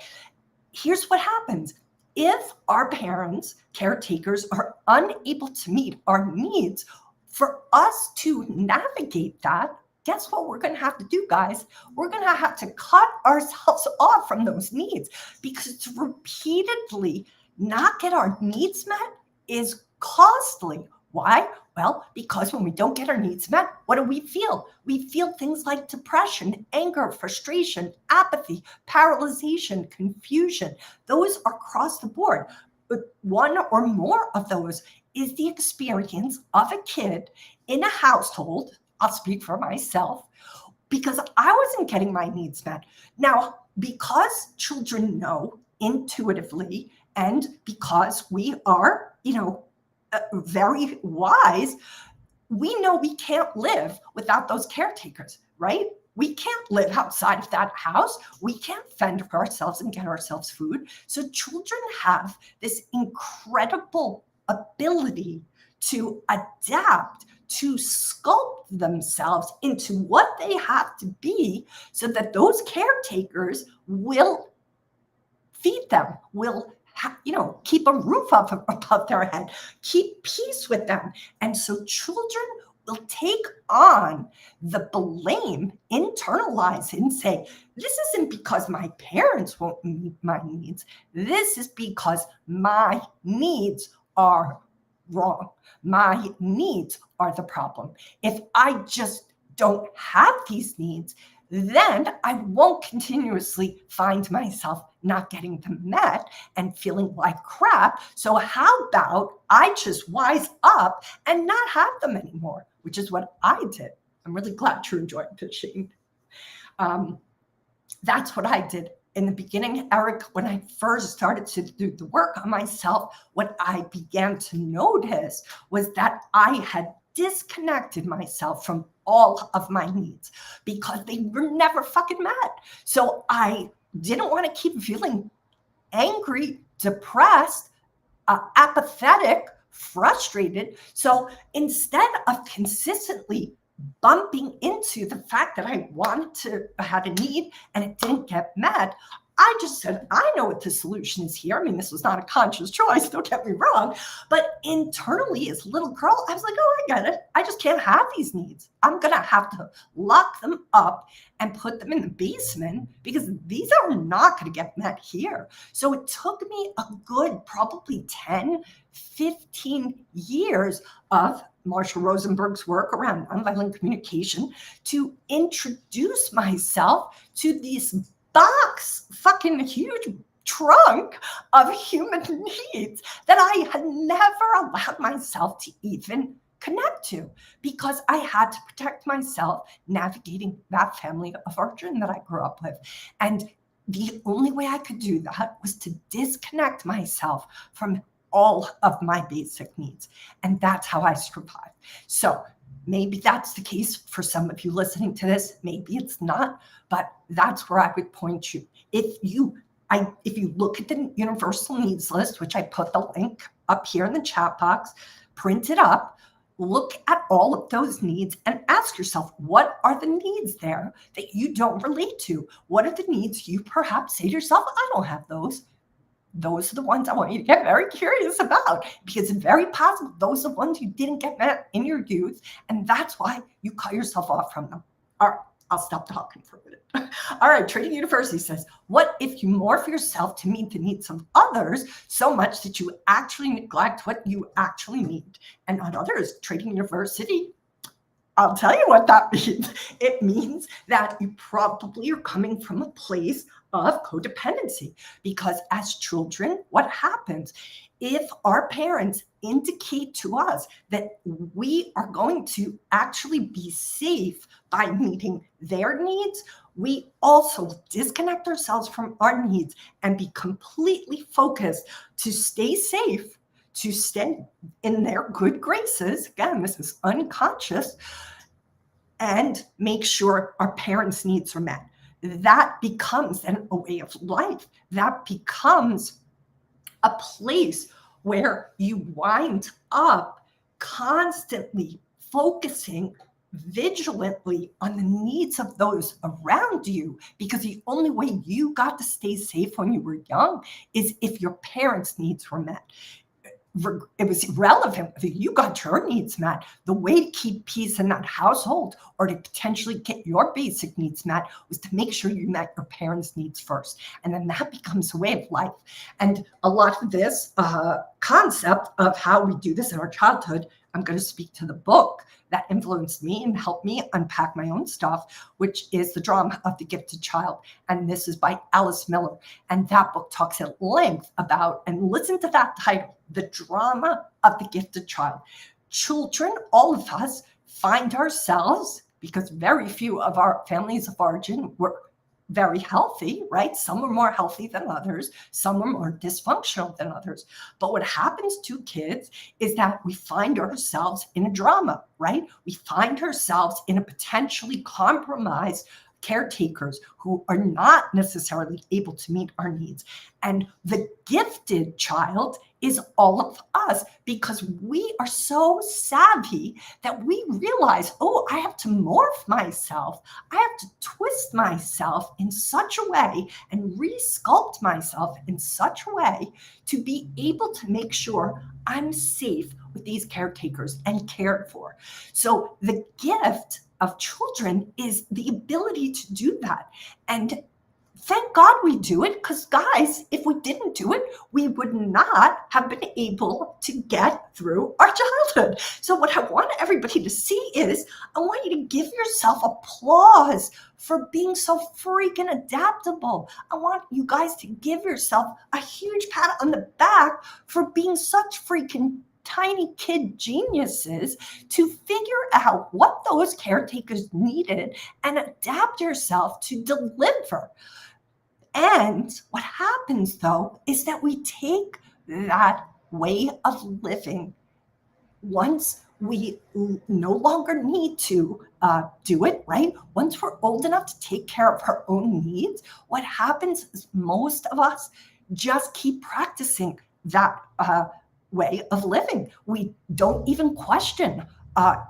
Here's what happens. If our parents, caretakers, are unable to meet our needs, for us to navigate that, guess what we're going to have to do, guys? We're going to have to cut ourselves off from those needs, because to repeatedly not get our needs met is costly. Why? Well, because when we don't get our needs met, what do we feel? We feel things like depression, anger, frustration, apathy, paralyzation, confusion. Those are across the board. But one or more of those is the experience of a kid in a household. I'll speak for myself, because I wasn't getting my needs met. Now, because children know intuitively, and because we are, very wise, we know we can't live without those caretakers, right? We can't live outside of that house. We can't fend for ourselves and get ourselves food. So children have this incredible ability to adapt, to sculpt themselves into what they have to be, so that those caretakers will feed them, will keep a roof above their head, keep peace with them. And so children will take on the blame, internalize it, and say, this isn't because my parents won't meet my needs. This is because my needs are wrong. My needs are the problem. If I just don't have these needs, then I won't continuously find myself not getting them met and feeling like crap. So how about I just wise up and not have them anymore, which is what I did. I'm really glad you're enjoying fishing. That's what I did in the beginning, Eric. When I first started to do the work on myself, what I began to notice was that I had disconnected myself from all of my needs, because they were never fucking met. So I didn't want to keep feeling angry, depressed, apathetic, frustrated. So instead of consistently bumping into the fact that I had a need and it didn't get met, I just said, I know what the solution is here. I mean, this was not a conscious choice, don't get me wrong. But internally, as a little girl, I was like, oh, I get it. I just can't have these needs. I'm going to have to lock them up and put them in the basement, because these are not going to get met here. So it took me a good probably 10, 15 years of Marshall Rosenberg's work around nonviolent communication to introduce myself to this fucking huge trunk of human needs that I had never allowed myself to even connect to, because I had to protect myself navigating that family of origin that I grew up with. And the only way I could do that was to disconnect myself from all of my basic needs. And that's how I survived. So maybe that's the case for some of you listening to this. Maybe it's not, but that's where I would point you. If you look at the universal needs list, which I put the link up here in the chat box, print it up, look at all of those needs and ask yourself, what are the needs there that you don't relate to? What are the needs you perhaps say to yourself, I don't have those? Those are the ones I want you to get very curious about, because it's very possible those are the ones you didn't get met in your youth, and that's why you cut yourself off from them. All right, I'll stop talking for a minute. All right, Trading University says, what if you morph yourself to meet the needs of others so much that you actually neglect what you actually need and not others? Trading University, I'll tell you what that means. It means that you probably are coming from a place of codependency, because as children, what happens if our parents indicate to us that we are going to actually be safe by meeting their needs, we also disconnect ourselves from our needs and be completely focused to stay safe, to stay in their good graces. Again, this is unconscious, and make sure our parents' needs are met. That becomes a way of life. That becomes a place where you wind up constantly focusing vigilantly on the needs of those around you, because the only way you got to stay safe when you were young is if your parents' needs were met. it was irrelevant whether you got your needs met. The way to keep peace in that household or to potentially get your basic needs met was to make sure you met your parents' needs first. And then that becomes a way of life. And a lot of this concept of how we do this in our childhood, I'm going to speak to the book that influenced me and helped me unpack my own stuff, which is The Drama of the Gifted Child. And this is by Alice Miller. And that book talks at length about, and listen to that title, The Drama of the Gifted Child. Children, all of us, find ourselves, because very few of our families of origin were very healthy, right? Some are more healthy than others. Some are more dysfunctional than others. But what happens to kids is that we find ourselves in a drama, right? We find ourselves in a potentially compromised caretakers who are not necessarily able to meet our needs. And the gifted child is all of us, because we are so savvy that we realize, oh, I have to morph myself. I have to twist myself in such a way and re-sculpt myself in such a way to be able to make sure I'm safe with these caretakers and cared for. So the gift of children is the ability to do that. And thank God we do it, because guys, if we didn't do it, we would not have been able to get through our childhood. So what I want everybody to see is, I want you to give yourself applause for being so freaking adaptable. I want you guys to give yourself a huge pat on the back for being such freaking tiny kid geniuses to figure out what those caretakers needed and adapt yourself to deliver. And what happens, though, is that we take that way of living. Once we no longer need to do it, right? Once we're old enough to take care of our own needs, what happens is most of us just keep practicing that way of living. We don't even question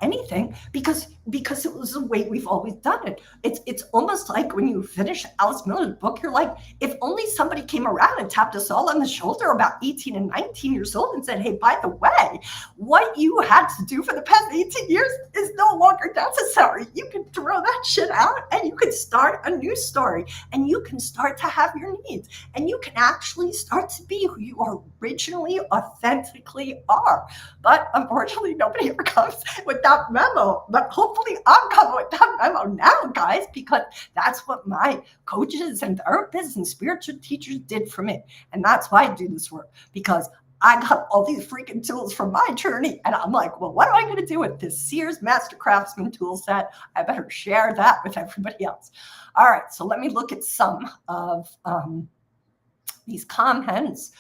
anything because it was the way we've always done it. It's almost like when you finish Alice Miller's book, you're like, if only somebody came around and tapped us all on the shoulder about 18 and 19 years old and said, hey, by the way, what you had to do for the past 18 years is no longer necessary. You can throw that shit out and you can start a new story, and you can start to have your needs, and you can actually start to be who you originally authentically are. But unfortunately, nobody ever comes with that memo. But hopefully I'm coming with that memo now, guys, because that's what my coaches and therapists and spiritual teachers did for me. And that's why I do this work, because I got all these freaking tools from my journey. And I'm like, well, what am I going to do with this Sears Master Craftsman tool set? I better share that with everybody else. All right, so let me look at some of these comments.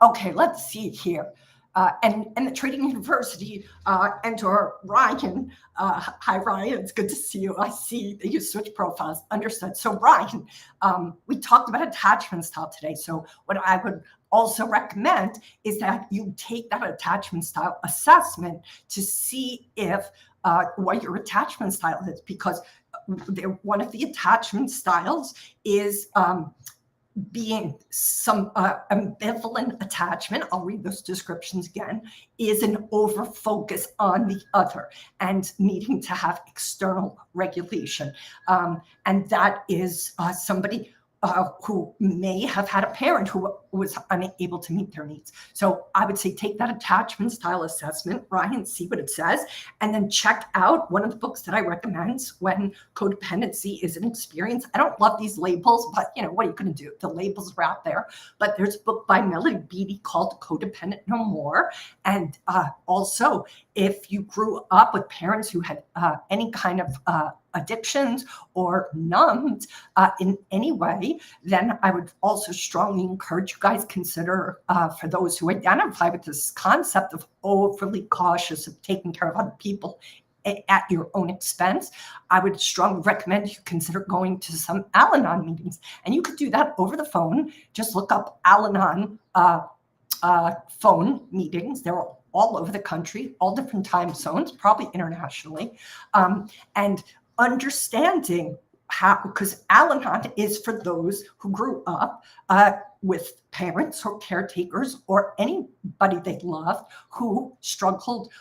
Okay, let's see here. And the Trading University mentor, Ryan. Hi, Ryan. It's good to see you. I see that you switch profiles. Understood. So, Ryan, we talked about attachment style today. So what I would also recommend is that you take that attachment style assessment to see if what your attachment style is, because one of the attachment styles is being some ambivalent attachment. I'll read those descriptions again, is an over focus on the other and needing to have external regulation. And that is somebody who may have had a parent who was unable to meet their needs. So I would say take that attachment style assessment, Ryan, see what it says, and then check out one of the books that I recommend when codependency is an experience. I don't love these labels, but what are you going to do? The labels are out there. But there's a book by Melody Beattie called Codependent No More. And also, if you grew up with parents who had any kind of addictions or numbed in any way, then I would also strongly encourage you guys consider, for those who identify with this concept of overly cautious of taking care of other people at your own expense, I would strongly recommend you consider going to some Al-Anon meetings. And you could do that over the phone. Just look up Al-Anon phone meetings. They're all over the country, all different time zones, probably internationally. And understanding how, because Al-Anon is for those who grew up with parents or caretakers or anybody they loved who struggled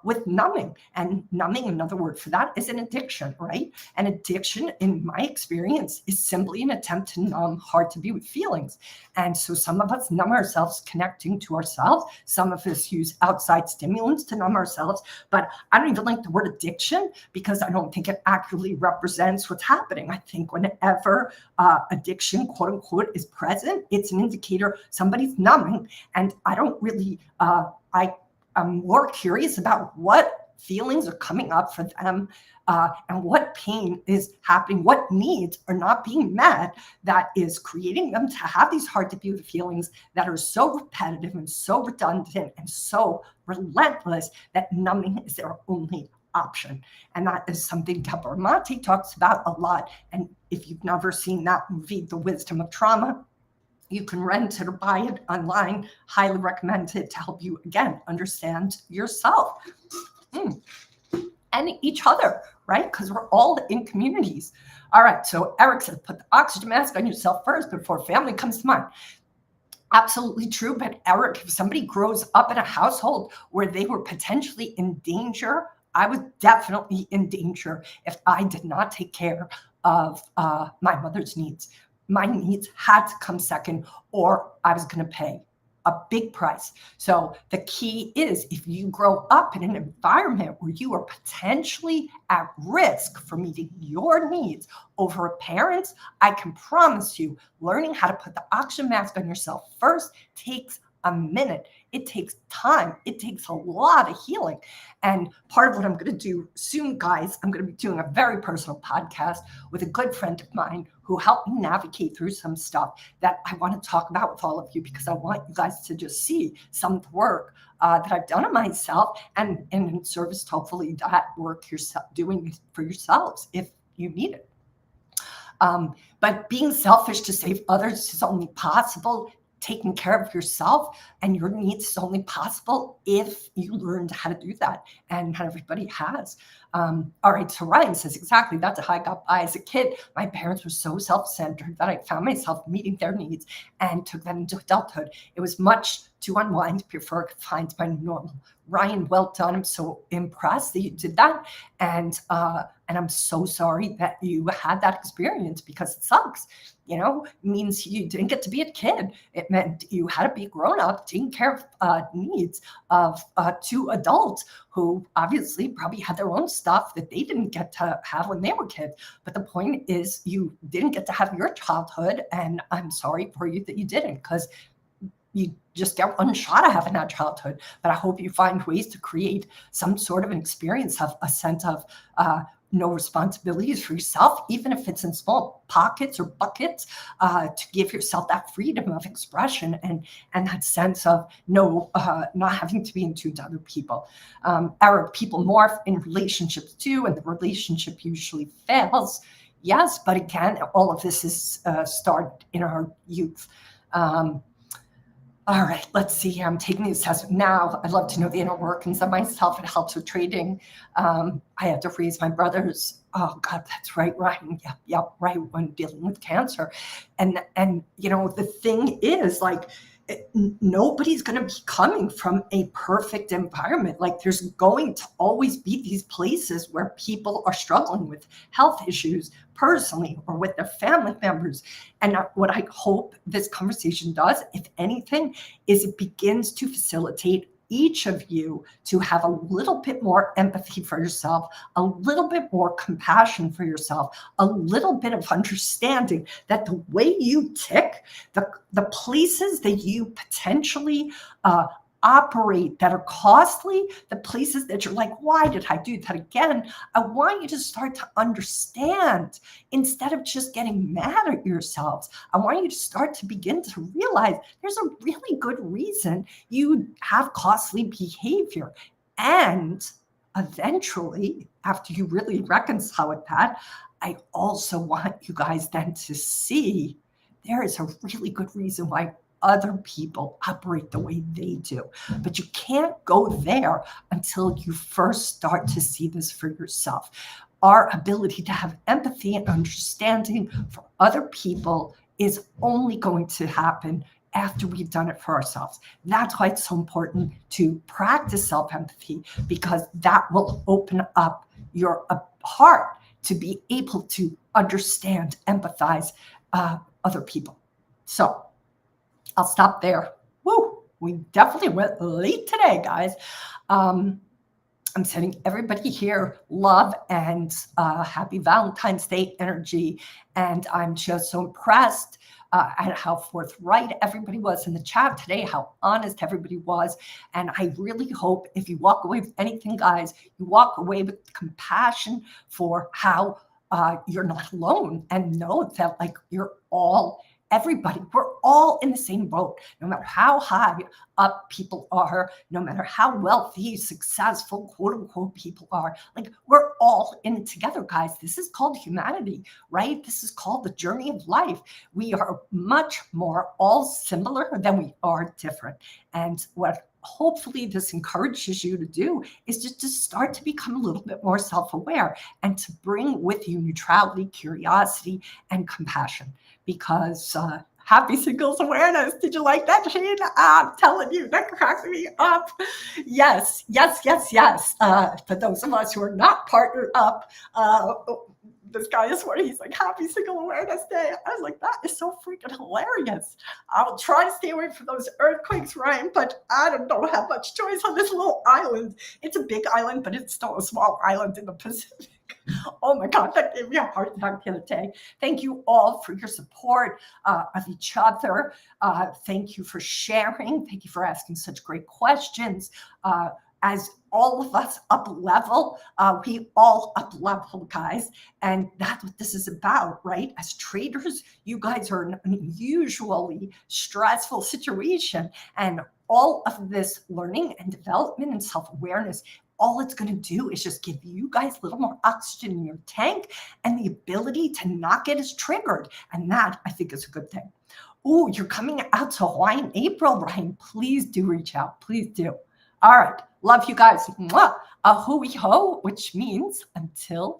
with numbing. And numbing, another word for that, is an addiction, right? An addiction, in my experience, is simply an attempt to numb hard-to-be-with feelings. And so some of us numb ourselves connecting to ourselves. Some of us use outside stimulants to numb ourselves. But I don't even like the word addiction because I don't think it accurately represents what's happening. I think whenever addiction, quote unquote, is present, it's an indicator somebody's numbing. And I don't really, I'm more curious about what feelings are coming up for them and what pain is happening, what needs are not being met that is creating them to have these hard to be feelings that are so repetitive and so redundant and so relentless that numbing is their only option. And that is something Deborah Monte talks about a lot. And if you've never seen that movie, The Wisdom of Trauma, you can rent it or buy it online. Highly recommend it to help you, again, understand yourself and each other, right? Because we're all in communities. All right, so Eric says, put the oxygen mask on yourself first before family comes to mind. Absolutely true. But Eric, if somebody grows up in a household where they were potentially in danger, I was definitely in danger if I did not take care of my mother's needs. My needs had to come second, or I was going to pay a big price. So the key is, if you grow up in an environment where you are potentially at risk for meeting your needs over a parent, I can promise you, learning how to put the oxygen mask on yourself first takes a minute. It takes time. It takes a lot of healing. And part of what I'm going to do soon, guys, I'm going to be doing a very personal podcast with a good friend of mine who helped me navigate through some stuff that I want to talk about with all of you, because I want you guys to just see some of the work that I've done on myself, and in service to hopefully that work you're doing for yourselves if you need it. But being selfish to save others is only possible. Taking care of yourself and your needs is only possible if you learned how to do that. And not everybody has. All right, so Ryan says, exactly, that's how I got by as a kid. My parents were so self-centered that I found myself meeting their needs and took them into adulthood. It was much to unwind before I could find my normal. Ryan, well done. I'm so impressed that you did that. And I'm so sorry that you had that experience, because it sucks. You know, it means you didn't get to be a kid. It meant you had to be grown up, taking care of needs of two adults who obviously probably had their own stuff that they didn't get to have when they were kids. But the point is, you didn't get to have your childhood, and I'm sorry for you that you didn't, because you just get one shot at having that childhood. But I hope you find ways to create some sort of an experience of a sense of no responsibilities for yourself, even if it's in small pockets or buckets, to give yourself that freedom of expression and that sense of not having to be in tune to other people. Our people morph in relationships too, and the relationship usually fails. Yes, but again, all of this is started in our youth. All right, let's see. I'm taking the assessment now. I'd love to know the inner workings of myself. It helps with trading. I had to raise my brothers. Oh God, that's right, Ryan. Yep, right. When dealing with cancer, and you know, the thing is, like, nobody's going to be coming from a perfect environment. Like, there's going to always be these places where people are struggling with health issues personally or with their family members. And what I hope this conversation does, if anything, is it begins to facilitate each of you to have a little bit more empathy for yourself, a little bit more compassion for yourself, a little bit of understanding that the way you tick, the places that you potentially operate that are costly, the places that you're like, why did I do that again? I want you to start to understand, instead of just getting mad at yourselves. I want you to start to begin to realize there's a really good reason you have costly behavior. And eventually, after you really reconcile with that, I also want you guys then to see there is a really good reason why other people operate the way they do. But you can't go there until you first start to see this for yourself. Our ability to have empathy and understanding for other people is only going to happen after we've done it for ourselves. That's why it's so important to practice self-empathy, because that will open up your heart to be able to understand, empathize other people. So I'll stop there. Woo! We definitely went late today, guys. I'm sending everybody here love and happy Valentine's Day energy. And I'm just so impressed at how forthright everybody was in the chat today, how honest everybody was. And I really hope if you walk away with anything, guys, you walk away with compassion for how you're not alone, and know that like you're all, everybody, we're all in the same boat. No matter how high up people are, no matter how wealthy, successful, quote unquote, people are, like we're all in it together, guys. This is called humanity, right? This is called the journey of life. We are much more all similar than we are different. And what hopefully this encourages you to do is just to start to become a little bit more self-aware, and to bring with you neutrality, curiosity, and compassion. Because happy singles awareness. Did you like that, Shane? I'm telling you, that cracks me up. Yes, yes, yes, yes. For those of us who are not partnered up, this guy is where he's like, happy single awareness day. I was like, that is so freaking hilarious. I'll try to stay away from those earthquakes, Ryan, but I don't have much choice on this little island. It's a big island, but it's still a small island in the Pacific. Oh my God, that gave me a heart attack the other day. Thank you all for your support of each other. Thank you for sharing. Thank you for asking such great questions. As all of us up level, we all up level, guys. And that's what this is about, right? As traders, you guys are in an unusually stressful situation. And all of this learning and development and self-awareness, all it's going to do is just give you guys a little more oxygen in your tank and the ability to not get as triggered. And that, I think, is a good thing. Oh, you're coming out to Hawaii in April, Ryan. Please do reach out. Please do. All right. Love you guys. Mwah. Ahui ho, which means until